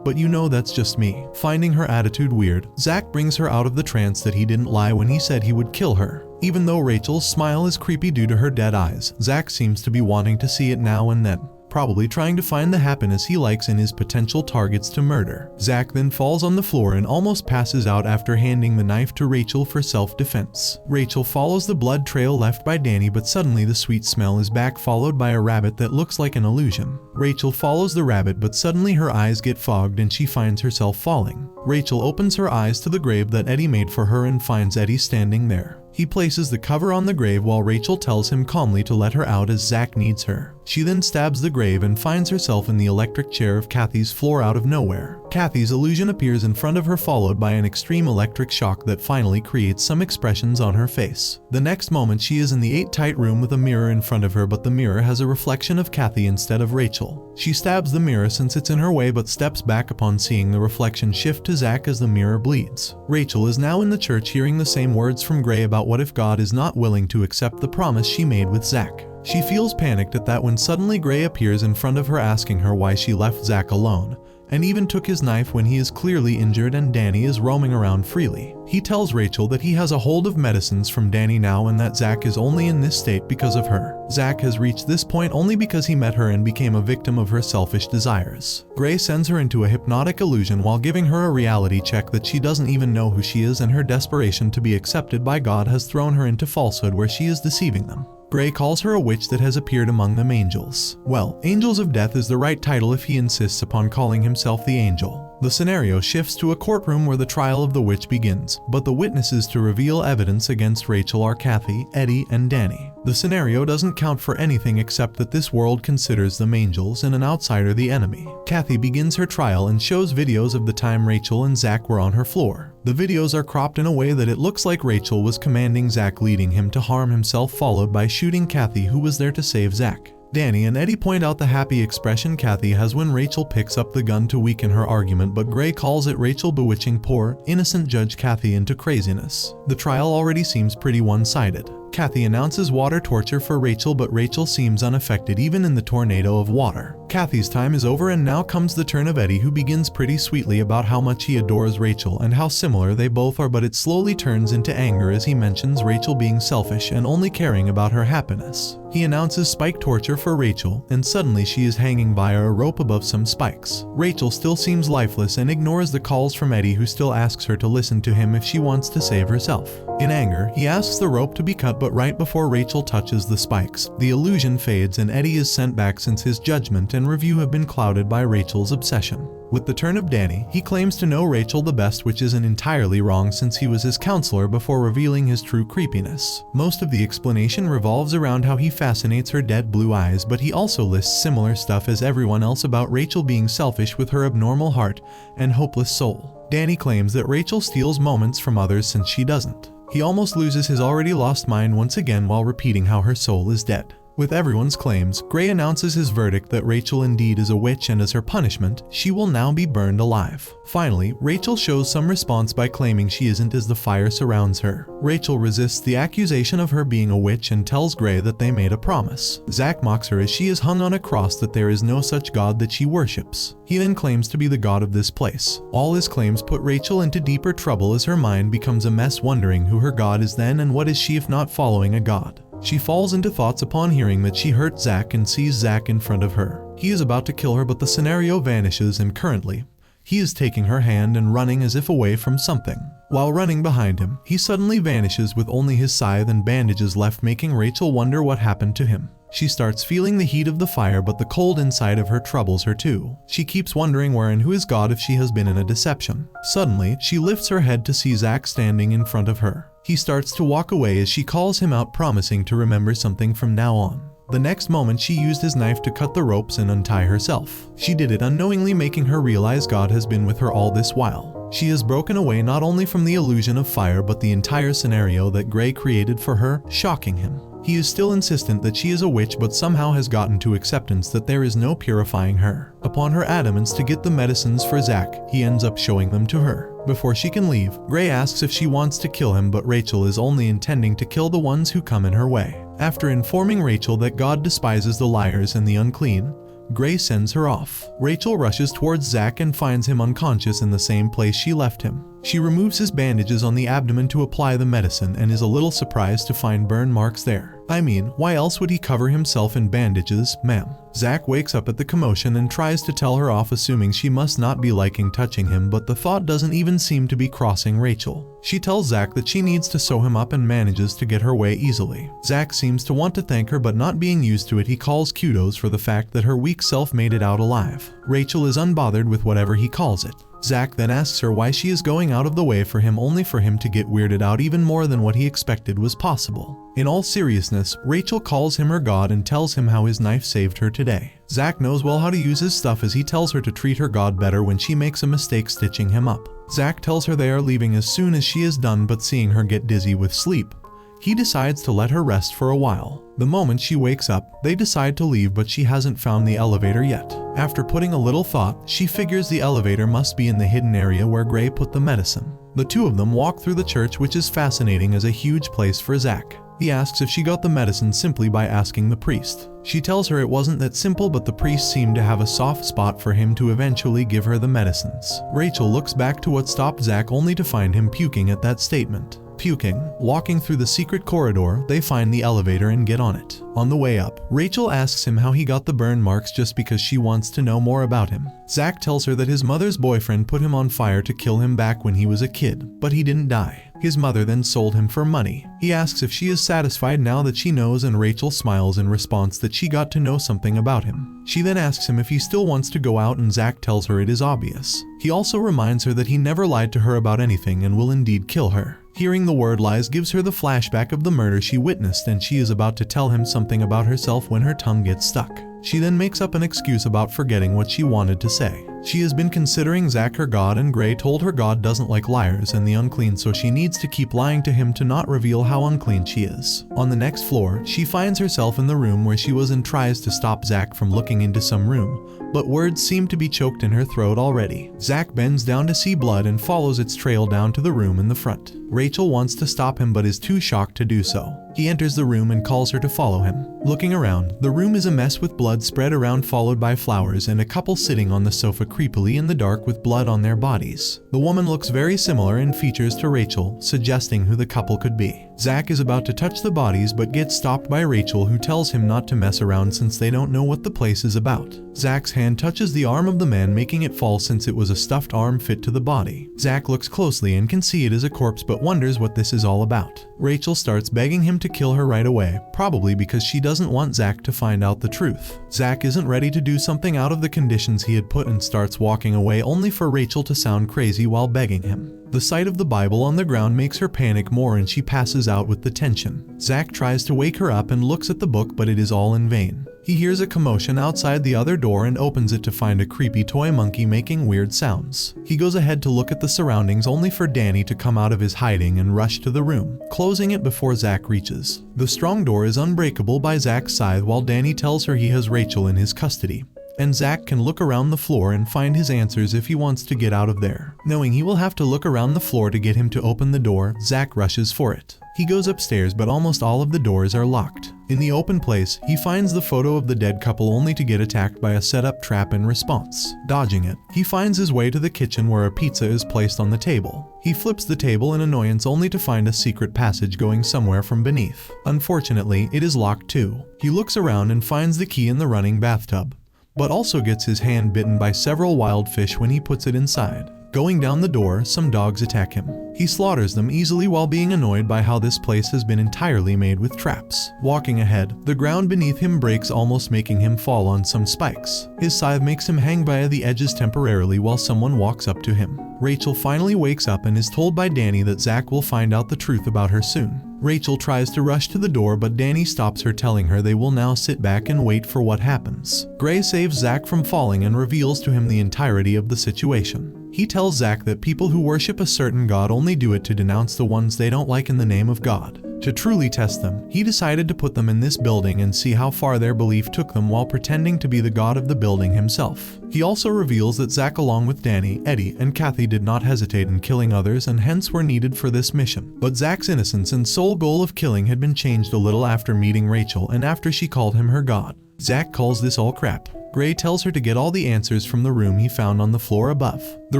But you know that's just me. Finding her attitude weird, Zack brings her out of the trance that he didn't lie when he said he would kill her. Even though Rachel's smile is creepy due to her dead eyes, Zack seems to be wanting to see it now and then. Probably trying to find the happiness he likes in his potential targets to murder. Zack then falls on the floor and almost passes out after handing the knife to Rachel for self-defense. Rachel follows the blood trail left by Danny but suddenly the sweet smell is back followed by a rabbit that looks like an illusion. Rachel follows the rabbit but suddenly her eyes get fogged and she finds herself falling. Rachel opens her eyes to the grave that Eddie made for her and finds Eddie standing there. He places the cover on the grave while Rachel tells him calmly to let her out as Zack needs her. She then stabs the grave and finds herself in the electric chair of Kathy's floor out of nowhere. Kathy's illusion appears in front of her followed by an extreme electric shock that finally creates some expressions on her face. The next moment she is in the tight room with a mirror in front of her but the mirror has a reflection of Kathy instead of Rachel. She stabs the mirror since it's in her way but steps back upon seeing the reflection shift to Zack as the mirror bleeds. Rachel is now in the church hearing the same words from Gray about what if God is not willing to accept the promise she made with Zack. She feels panicked at that when suddenly Gray appears in front of her asking her why she left Zack alone, and even took his knife when he is clearly injured and Danny is roaming around freely. He tells Rachel that he has a hold of medicines from Danny now and that Zack is only in this state because of her. Zack has reached this point only because he met her and became a victim of her selfish desires. Gray sends her into a hypnotic illusion while giving her a reality check that she doesn't even know who she is and her desperation to be accepted by God has thrown her into falsehood where she is deceiving them. Gray calls her a witch that has appeared among them angels. Well, angels of death is the right title if he insists upon calling himself the angel. The scenario shifts to a courtroom where the trial of the witch begins, but the witnesses to reveal evidence against Rachel are Kathy, Eddie, and Danny. The scenario doesn't count for anything except that this world considers them angels and an outsider the enemy. Kathy begins her trial and shows videos of the time Rachel and Zack were on her floor. The videos are cropped in a way that it looks like Rachel was commanding Zack, leading him to harm himself, followed by shooting Kathy, who was there to save Zack. Danny and Eddie point out the happy expression Kathy has when Rachel picks up the gun to weaken her argument, but Gray calls it Rachel bewitching poor, innocent Judge Kathy into craziness. The trial already seems pretty one-sided. Kathy announces water torture for Rachel, but Rachel seems unaffected even in the tornado of water. Kathy's time is over and now comes the turn of Eddie, who begins pretty sweetly about how much he adores Rachel and how similar they both are, but it slowly turns into anger as he mentions Rachel being selfish and only caring about her happiness. He announces spike torture for Rachel, and suddenly she is hanging via a rope above some spikes. Rachel still seems lifeless and ignores the calls from Eddie, who still asks her to listen to him if she wants to save herself. In anger, he asks the rope to be cut, but right before Rachel touches the spikes, the illusion fades and Eddie is sent back since his judgment and review have been clouded by Rachel's obsession. With the turn of Danny, he claims to know Rachel the best, which isn't entirely wrong since he was his counselor before revealing his true creepiness. Most of the explanation revolves around how he fascinates her dead blue eyes, but he also lists similar stuff as everyone else about Rachel being selfish with her abnormal heart and hopeless soul. Danny claims that Rachel steals moments from others since she doesn't. He almost loses his already lost mind once again while repeating how her soul is dead. With everyone's claims, Gray announces his verdict that Rachel indeed is a witch, and as her punishment, she will now be burned alive. Finally, Rachel shows some response by claiming she isn't as the fire surrounds her. Rachel resists the accusation of her being a witch and tells Gray that they made a promise. Zack mocks her as she is hung on a cross that there is no such god that she worships. He then claims to be the god of this place. All his claims put Rachel into deeper trouble as her mind becomes a mess, wondering who her god is then and what is she if not following a god. She falls into thoughts upon hearing that she hurt Zack and sees Zack in front of her. He is about to kill her, but the scenario vanishes and currently, he is taking her hand and running as if away from something. While running behind him, he suddenly vanishes with only his scythe and bandages left, making Rachel wonder what happened to him. She starts feeling the heat of the fire, but the cold inside of her troubles her too. She keeps wondering where and who is God if she has been in a deception. Suddenly, she lifts her head to see Zack standing in front of her. He starts to walk away as she calls him out, promising to remember something from now on. The next moment, she used his knife to cut the ropes and untie herself. She did it unknowingly, making her realize God has been with her all this while. She has broken away not only from the illusion of fire but the entire scenario that Gray created for her, shocking him. He is still insistent that she is a witch, but somehow has gotten to acceptance that there is no purifying her. Upon her adamance to get the medicines for Zack, he ends up showing them to her. Before she can leave, Gray asks if she wants to kill him, but Rachel is only intending to kill the ones who come in her way. After informing Rachel that God despises the liars and the unclean, Gray sends her off. Rachel rushes towards Zack and finds him unconscious in the same place she left him. She removes his bandages on the abdomen to apply the medicine and is a little surprised to find burn marks there. I mean, why else would he cover himself in bandages, ma'am? Zack wakes up at the commotion and tries to tell her off, assuming she must not be liking touching him, but the thought doesn't even seem to be crossing Rachel. She tells Zack that she needs to sew him up and manages to get her way easily. Zack seems to want to thank her, but not being used to it, he calls kudos for the fact that her weak self made it out alive. Rachel is unbothered with whatever he calls it. Zack then asks her why she is going out of the way for him, only for him to get weirded out even more than what he expected was possible. In all seriousness, Rachel calls him her god and tells him how his knife saved her today. Zack knows well how to use his stuff as he tells her to treat her god better when she makes a mistake stitching him up. Zack tells her they are leaving as soon as she is done, but seeing her get dizzy with sleep, he decides to let her rest for a while. The moment she wakes up, they decide to leave, but she hasn't found the elevator yet. After putting a little thought, she figures the elevator must be in the hidden area where Gray put the medicine. The two of them walk through the church, which is fascinating as a huge place for Zack. He asks if she got the medicine simply by asking the priest. She tells her it wasn't that simple, but the priest seemed to have a soft spot for him to eventually give her the medicines. Rachel looks back to what stopped Zack, only to find him puking at that statement. Puking. Walking through the secret corridor, they find the elevator and get on it. On the way up, Rachel asks him how he got the burn marks just because she wants to know more about him. Zack tells her that his mother's boyfriend put him on fire to kill him back when he was a kid, but he didn't die. His mother then sold him for money. He asks if she is satisfied now that she knows, and Rachel smiles in response that she got to know something about him. She then asks him if he still wants to go out, and Zack tells her it is obvious. He also reminds her that he never lied to her about anything and will indeed kill her. Hearing the word lies gives her the flashback of the murder she witnessed, and she is about to tell him something about herself when her tongue gets stuck. She then makes up an excuse about forgetting what she wanted to say. She has been considering Zack her god, and Gray told her God doesn't like liars and the unclean, so she needs to keep lying to him to not reveal how unclean she is. On the next floor, she finds herself in the room where she was and tries to stop Zack from looking into some room, but words seem to be choked in her throat already. Zack bends down to see blood and follows its trail down to the room in the front. Rachel wants to stop him but is too shocked to do so. He enters the room and calls her to follow him. Looking around, the room is a mess with blood spread around followed by flowers and a couple sitting on the sofa creepily in the dark with blood on their bodies. The woman looks very similar in features to Rachel, suggesting who the couple could be. Zack is about to touch the bodies but gets stopped by Rachel, who tells him not to mess around since they don't know what the place is about. Zack's hand touches the arm of the man, making it fall since it was a stuffed arm fit to the body. Zack looks closely and can see it is a corpse but wonders what this is all about. Rachel starts begging him to kill her right away, probably because she doesn't want Zack to find out the truth. Zack isn't ready to do something out of the conditions he had put and starts walking away, only for Rachel to sound crazy while begging him. The sight of the Bible on the ground makes her panic more and she passes out with the tension. Zack tries to wake her up and looks at the book, but it is all in vain. He hears a commotion outside the other door and opens it to find a creepy toy monkey making weird sounds. He goes ahead to look at the surroundings, only for Danny to come out of his hiding and rush to the room, closing it before Zack reaches. The strong door is unbreakable by Zack's side while Danny tells her he has Rachel in his custody. And Zack can look around the floor and find his answers if he wants to get out of there. Knowing he will have to look around the floor to get him to open the door, Zack rushes for it. He goes upstairs, but almost all of the doors are locked. In the open place, he finds the photo of the dead couple, only to get attacked by a set-up trap in response. Dodging it, he finds his way to the kitchen where a pizza is placed on the table. He flips the table in annoyance, only to find a secret passage going somewhere from beneath. Unfortunately, it is locked too. He looks around and finds the key in the running bathtub, but also gets his hand bitten by several wild fish when he puts it inside. Going down the door, some dogs attack him. He slaughters them easily while being annoyed by how this place has been entirely made with traps. Walking ahead, the ground beneath him breaks, almost making him fall on some spikes. His scythe makes him hang by the edges temporarily while someone walks up to him. Rachel finally wakes up and is told by Danny that Zack will find out the truth about her soon. Rachel tries to rush to the door, but Danny stops her, telling her they will now sit back and wait for what happens. Gray saves Zack from falling and reveals to him the entirety of the situation. He tells Zack that people who worship a certain god only do it to denounce the ones they don't like in the name of God. To truly test them, he decided to put them in this building and see how far their belief took them while pretending to be the god of the building himself. He also reveals that Zack, along with Danny, Eddie, and Kathy, did not hesitate in killing others and hence were needed for this mission. But Zack's innocence and sole goal of killing had been changed a little after meeting Rachel and after she called him her god. Zack calls this all crap. Gray tells her to get all the answers from the room he found on the floor above, the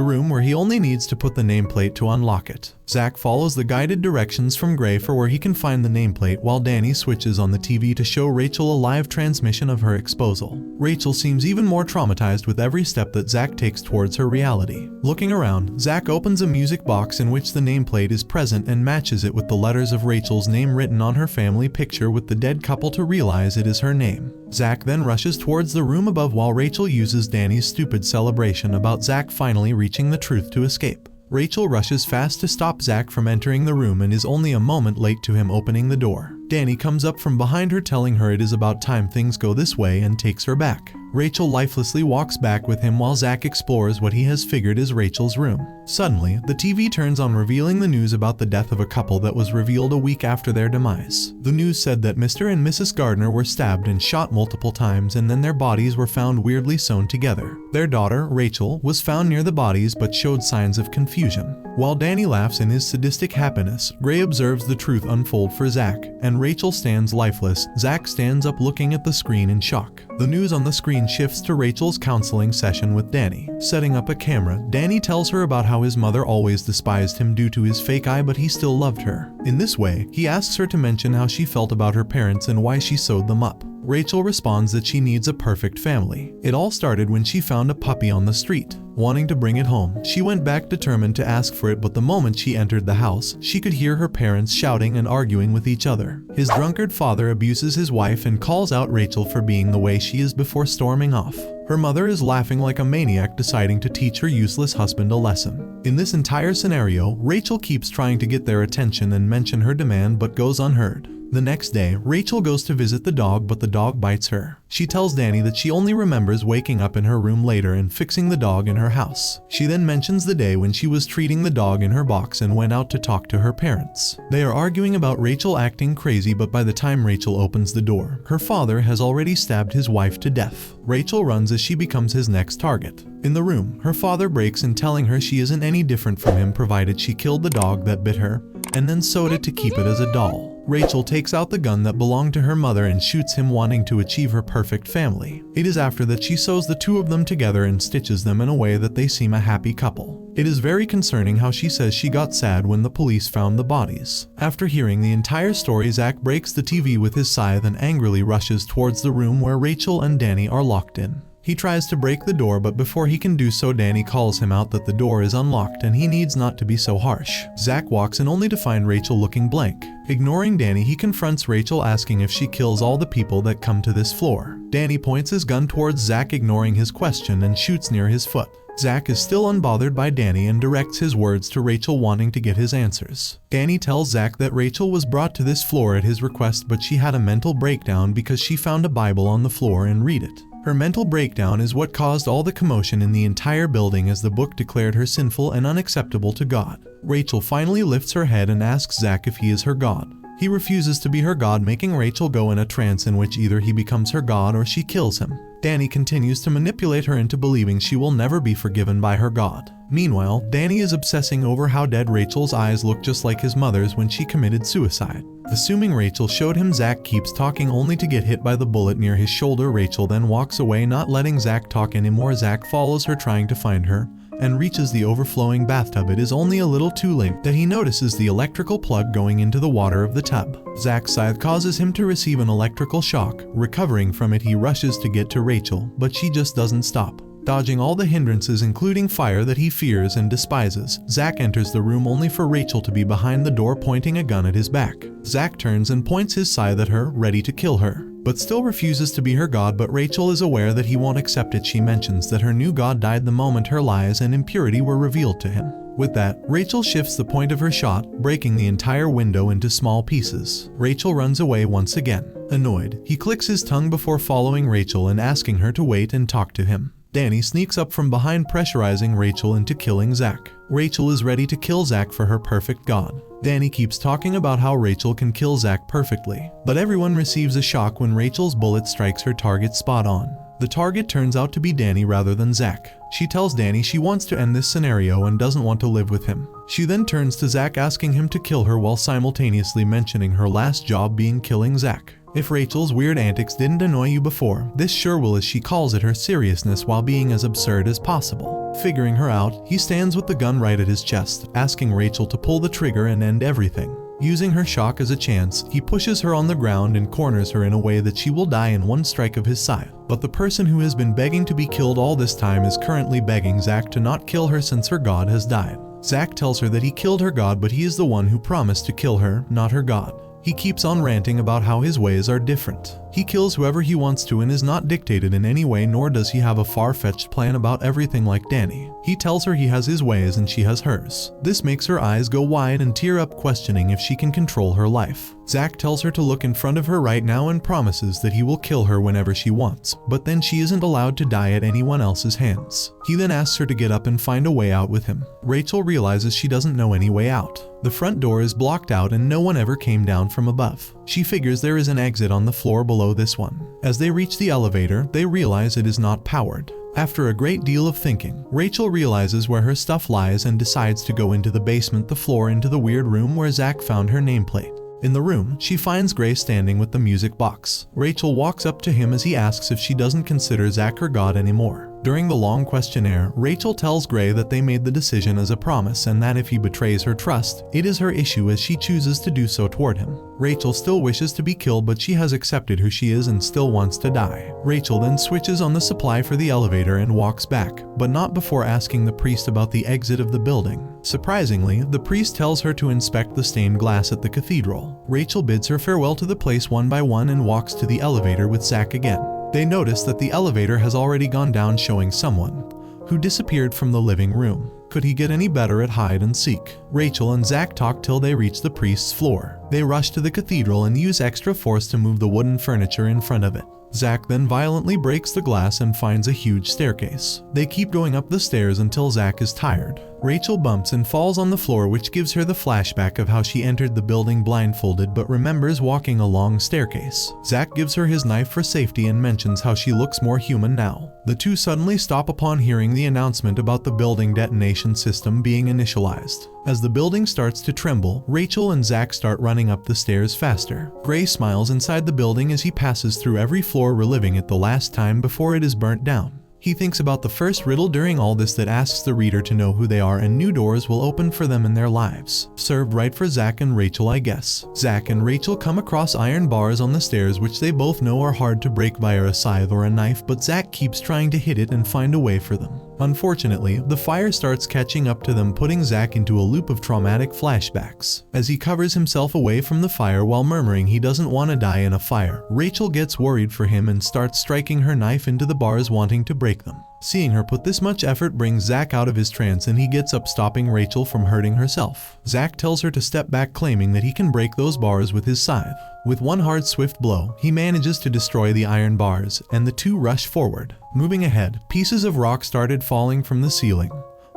room where he only needs to put the nameplate to unlock it. Zack follows the guided directions from Gray for where he can find the nameplate, while Danny switches on the TV to show Rachel a live transmission of her exposal. Rachel seems even more traumatized with every step that Zack takes towards her reality. Looking around, Zack opens a music box in which the nameplate is present and matches it with the letters of Rachel's name written on her family picture with the dead couple to realize it is her name. Zack then rushes towards the room above while Rachel uses Danny's stupid celebration about Zack finally reaching the truth to escape. Rachel rushes fast to stop Zack from entering the room and is only a moment late to him opening the door. Danny comes up from behind her, telling her it is about time things go this way, and takes her back. Rachel lifelessly walks back with him while Zack explores what he has figured is Rachel's room. Suddenly, the TV turns on, revealing the news about the death of a couple that was revealed a week after their demise. The news said that Mr. and Mrs. Gardner were stabbed and shot multiple times, and then their bodies were found weirdly sewn together. Their daughter, Rachel, was found near the bodies but showed signs of confusion. While Danny laughs in his sadistic happiness, Gray observes the truth unfold for Zack, and Rachel stands lifeless. Zack stands up looking at the screen in shock. The news on the screen shifts to Rachel's counseling session with Danny. Setting up a camera, Danny tells her about how his mother always despised him due to his fake eye, but he still loved her. In this way, he asks her to mention how she felt about her parents and why she sewed them up. Rachel responds that she needs a perfect family. It all started when she found a puppy on the street. Wanting to bring it home, she went back determined to ask for it, but the moment she entered the house, she could hear her parents shouting and arguing with each other. His drunkard father abuses his wife and calls out Rachel for being the way she is before storming off. Her mother is laughing like a maniac, deciding to teach her useless husband a lesson. In this entire scenario, Rachel keeps trying to get their attention and mention her demand but goes unheard. The next day, Rachel goes to visit the dog, but the dog bites her. She tells Danny that she only remembers waking up in her room later and fixing the dog in her house. She then mentions the day when she was treating the dog in her box and went out to talk to her parents. They are arguing about Rachel acting crazy, but by the time Rachel opens the door, her father has already stabbed his wife to death. Rachel runs as she becomes his next target. In the room, her father breaks in, telling her she isn't any different from him provided she killed the dog that bit her and then sewed it to keep it as a doll. Rachel takes out the gun that belonged to her mother and shoots him, wanting to achieve her perfect family. It is after that she sews the two of them together and stitches them in a way that they seem a happy couple. It is very concerning how she says she got sad when the police found the bodies. After hearing the entire story, Zack breaks the TV with his scythe and angrily rushes towards the room where Rachel and Danny are locked in. He tries to break the door, but before he can do so, Danny calls him out that the door is unlocked and he needs not to be so harsh. Zack walks in only to find Rachel looking blank. Ignoring Danny, he confronts Rachel, asking if she kills all the people that come to this floor. Danny points his gun towards Zack, ignoring his question, and shoots near his foot. Zack is still unbothered by Danny and directs his words to Rachel, wanting to get his answers. Danny tells Zack that Rachel was brought to this floor at his request, but she had a mental breakdown because she found a Bible on the floor and read it. Her mental breakdown is what caused all the commotion in the entire building, as the book declared her sinful and unacceptable to God. Rachel finally lifts her head and asks Zack if he is her God. He refuses to be her God, making Rachel go in a trance in which either he becomes her God or she kills him. Danny continues to manipulate her into believing she will never be forgiven by her God. Meanwhile, Danny is obsessing over how dead Rachel's eyes look, just like his mother's when she committed suicide. Assuming Rachel showed him, Zack keeps talking only to get hit by the bullet near his shoulder. Rachel then walks away, not letting Zack talk anymore. Zack follows her, trying to find her, and reaches the overflowing bathtub. It is only a little too late that he notices the electrical plug going into the water of the tub. Zack's scythe causes him to receive an electrical shock. Recovering from it, he rushes to get to Rachel, but she just doesn't stop. Dodging all the hindrances, including fire that he fears and despises, Zack enters the room only for Rachel to be behind the door, pointing a gun at his back. Zack turns and points his scythe at her, ready to kill her, but still refuses to be her God. But Rachel is aware that he won't accept it. She mentions that her new God died the moment her lies and impurity were revealed to him. With that, Rachel shifts the point of her shot, breaking the entire window into small pieces. Rachel runs away once again. Annoyed, he clicks his tongue before following Rachel and asking her to wait and talk to him. Danny sneaks up from behind, pressurizing Rachel into killing Zack. Rachel is ready to kill Zack for her perfect God. Danny keeps talking about how Rachel can kill Zack perfectly, but everyone receives a shock when Rachel's bullet strikes her target spot on. The target turns out to be Danny rather than Zack. She tells Danny she wants to end this scenario and doesn't want to live with him. She then turns to Zack, asking him to kill her while simultaneously mentioning her last job being killing Zack. If Rachel's weird antics didn't annoy you before, this sure will, as she calls it her seriousness while being as absurd as possible. Figuring her out, he stands with the gun right at his chest, asking Rachel to pull the trigger and end everything. Using her shock as a chance, he pushes her on the ground and corners her in a way that she will die in one strike of his scythe. But the person who has been begging to be killed all this time is currently begging Zack to not kill her since her God has died. Zack tells her that he killed her God, but he is the one who promised to kill her, not her God. He keeps on ranting about how his ways are different. He kills whoever he wants to and is not dictated in any way, nor does he have a far-fetched plan about everything like Danny. He tells her he has his ways and she has hers. This makes her eyes go wide and tear up, questioning if she can control her life. Zack tells her to look in front of her right now and promises that he will kill her whenever she wants, but then she isn't allowed to die at anyone else's hands. He then asks her to get up and find a way out with him. Rachel realizes she doesn't know any way out. The front door is blocked out and no one ever came down from above. She figures there is an exit on the floor below this one. As they reach the elevator, they realize it is not powered. After a great deal of thinking, Rachel realizes where her stuff lies and decides to go into the basement, the floor into the weird room where Zack found her nameplate. In the room, she finds Gray standing with the music box. Rachel walks up to him as he asks if she doesn't consider Zack her God anymore. During the long questionnaire, Rachel tells Gray that they made the decision as a promise and that if he betrays her trust, it is her issue, as she chooses to do so toward him. Rachel still wishes to be killed, but she has accepted who she is and still wants to die. Rachel then switches on the supply for the elevator and walks back, but not before asking the priest about the exit of the building. Surprisingly, the priest tells her to inspect the stained glass at the cathedral. Rachel bids her farewell to the place one by one and walks to the elevator with Zack again. They notice that the elevator has already gone down, showing someone who disappeared from the living room. Could he get any better at hide and seek? Rachel and Zack talk till they reach the priest's floor. They rush to the cathedral and use extra force to move the wooden furniture in front of it. Zack then violently breaks the glass and finds a huge staircase. They keep going up the stairs until Zack is tired. Rachel bumps and falls on the floor, which gives her the flashback of how she entered the building blindfolded but remembers walking a long staircase. Zack gives her his knife for safety and mentions how she looks more human now. The two suddenly stop upon hearing the announcement about the building detonation system being initialized. As the building starts to tremble, Rachel and Zack start running running up the stairs faster. Gray smiles inside the building as he passes through every floor, reliving it the last time before it is burnt down. He thinks about the first riddle during all this that asks the reader to know who they are, and new doors will open for them in their lives. Served right for Zack and Rachel, I guess. Zack and Rachel come across iron bars on the stairs, which they both know are hard to break via a scythe or a knife, but Zack keeps trying to hit it and find a way for them. Unfortunately, the fire starts catching up to them, putting Zack into a loop of traumatic flashbacks. As he covers himself away from the fire while murmuring he doesn't want to die in a fire, Rachel gets worried for him and starts striking her knife into the bars, wanting to break them. Seeing her put this much effort brings Zack out of his trance, and he gets up, stopping Rachel from hurting herself. Zack tells her to step back, claiming that he can break those bars with his scythe. With one hard, swift blow, he manages to destroy the iron bars, and the two rush forward. Moving ahead, pieces of rock started falling from the ceiling,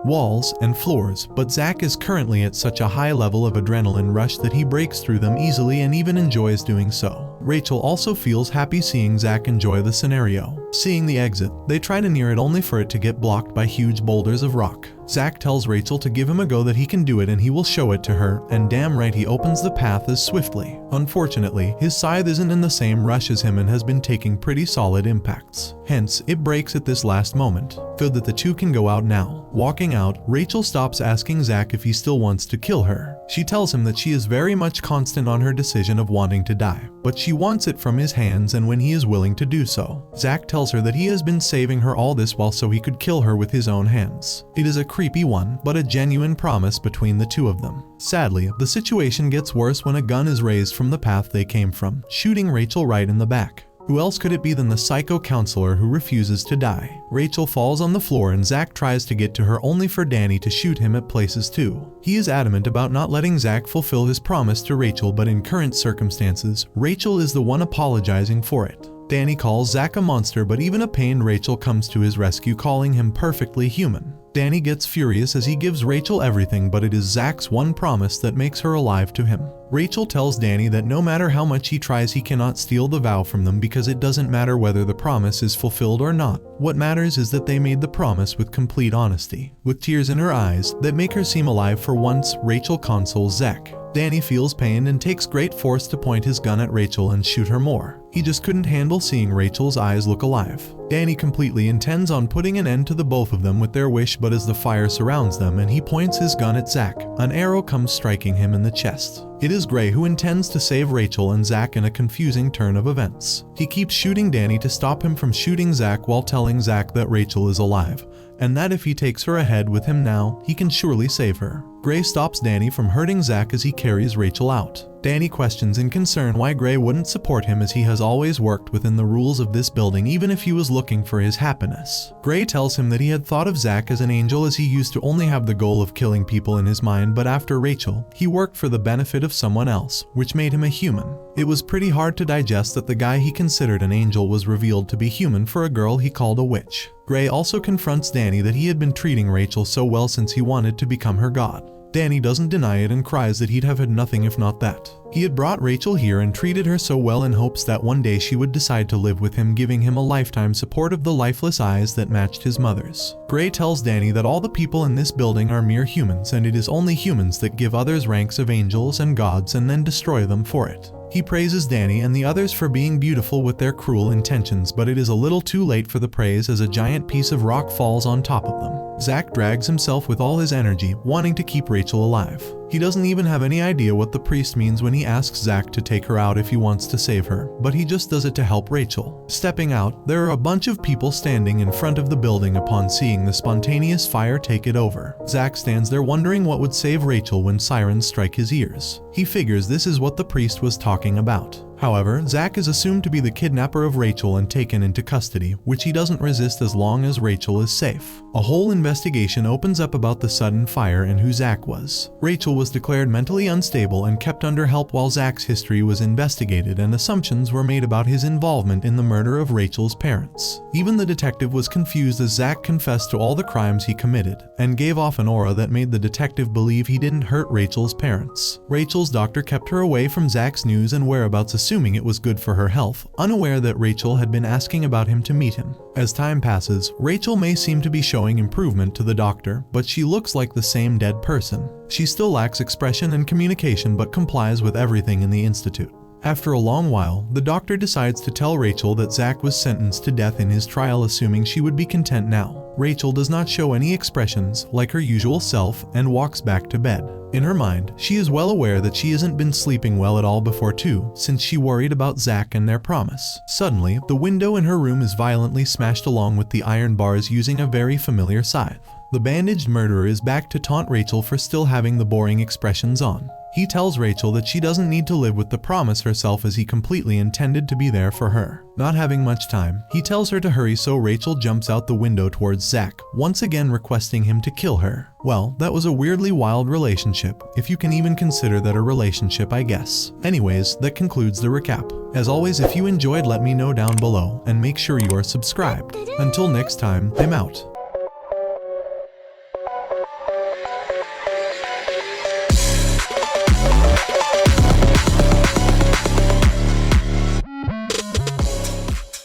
walls, and floors, but Zack is currently at such a high level of adrenaline rush that he breaks through them easily and even enjoys doing so. Rachel also feels happy seeing Zack enjoy the scenario. Seeing the exit, they try to near it only for it to get blocked by huge boulders of rock. Zack tells Rachel to give him a go, that he can do it and he will show it to her, and damn right he opens the path as swiftly. Unfortunately, his scythe isn't in the same rush as him and has been taking pretty solid impacts. Hence, it breaks at this last moment. Good that the two can go out now. Walking out, Rachel stops, asking Zack if he still wants to kill her. She tells him that she is very much constant on her decision of wanting to die, but she wants it from his hands and when he is willing to do so. Zack tells her that he has been saving her all this while so he could kill her with his own hands. It is a creepy one, but a genuine promise between the two of them. Sadly, the situation gets worse when a gun is raised from the path they came from, shooting Rachel right in the back. Who else could it be than the psycho counselor who refuses to die? Rachel falls on the floor and Zack tries to get to her, only for Danny to shoot him at places too. He is adamant about not letting Zack fulfill his promise to Rachel, but in current circumstances, Rachel is the one apologizing for it. Danny calls Zack a monster, but even a pained Rachel comes to his rescue, calling him perfectly human. Danny gets furious as he gives Rachel everything, but it is Zack's one promise that makes her alive to him. Rachel tells Danny that no matter how much he tries, he cannot steal the vow from them, because it doesn't matter whether the promise is fulfilled or not. What matters is that they made the promise with complete honesty. With tears in her eyes that make her seem alive for once, Rachel consoles Zack. Danny feels pain and takes great force to point his gun at Rachel and shoot her more. He just couldn't handle seeing Rachel's eyes look alive. Danny completely intends on putting an end to the both of them with their wish, but as the fire surrounds them and he points his gun at Zack, an arrow comes striking him in the chest. It is Gray who intends to save Rachel and Zack in a confusing turn of events. He keeps shooting Danny to stop him from shooting Zack, while telling Zack that Rachel is alive, and that if he takes her ahead with him now, he can surely save her. Gray stops Danny from hurting Zack as he carries Rachel out. Danny questions in concern why Gray wouldn't support him, as he has always worked within the rules of this building, even if he was looking for his happiness. Gray tells him that he had thought of Zack as an angel, as he used to only have the goal of killing people in his mind, but after Rachel, he worked for the benefit of someone else, which made him a human. It was pretty hard to digest that the guy he considered an angel was revealed to be human for a girl he called a witch. Gray also confronts Danny that he had been treating Rachel so well since he wanted to become her god. Danny doesn't deny it and cries that he'd have had nothing if not that. He had brought Rachel here and treated her so well in hopes that one day she would decide to live with him, giving him a lifetime support of the lifeless eyes that matched his mother's. Gray tells Danny that all the people in this building are mere humans, and it is only humans that give others ranks of angels and gods and then destroy them for it. He praises Danny and the others for being beautiful with their cruel intentions, but it is a little too late for the praise as a giant piece of rock falls on top of them. Zack drags himself with all his energy, wanting to keep Rachel alive. He doesn't even have any idea what the priest means when he asks Zack to take her out if he wants to save her, but he just does it to help Rachel. Stepping out, there are a bunch of people standing in front of the building upon seeing the spontaneous fire take it over. Zack stands there wondering what would save Rachel when sirens strike his ears. He figures this is what the priest was talking about. However, Zack is assumed to be the kidnapper of Rachel and taken into custody, which he doesn't resist as long as Rachel is safe. A whole investigation opens up about the sudden fire and who Zack was. Rachel was declared mentally unstable and kept under help while Zack's history was investigated, and assumptions were made about his involvement in the murder of Rachel's parents. Even the detective was confused as Zack confessed to all the crimes he committed, and gave off an aura that made the detective believe he didn't hurt Rachel's parents. Rachel's doctor kept her away from Zack's news and whereabouts, assuming it was good for her health, unaware that Rachel had been asking about him to meet him. As time passes, Rachel may seem to be showing improvement to the doctor, but she looks like the same dead person. She still lacks expression and communication but complies with everything in the institute. After a long while, the doctor decides to tell Rachel that Zack was sentenced to death in his trial, assuming she would be content now. Rachel does not show any expressions like her usual self and walks back to bed. In her mind, she is well aware that she hasn't been sleeping well at all before too, since she worried about Zack and their promise. Suddenly, the window in her room is violently smashed along with the iron bars using a very familiar scythe. The bandaged murderer is back to taunt Rachel for still having the boring expressions on. He tells Rachel that she doesn't need to live with the promise herself, as he completely intended to be there for her. Not having much time, he tells her to hurry, so Rachel jumps out the window towards Zack, once again requesting him to kill her. Well, that was a weirdly wild relationship, if you can even consider that a relationship, I guess. Anyways, that concludes the recap. As always, if you enjoyed, let me know down below, and make sure you are subscribed. Until next time, I'm out.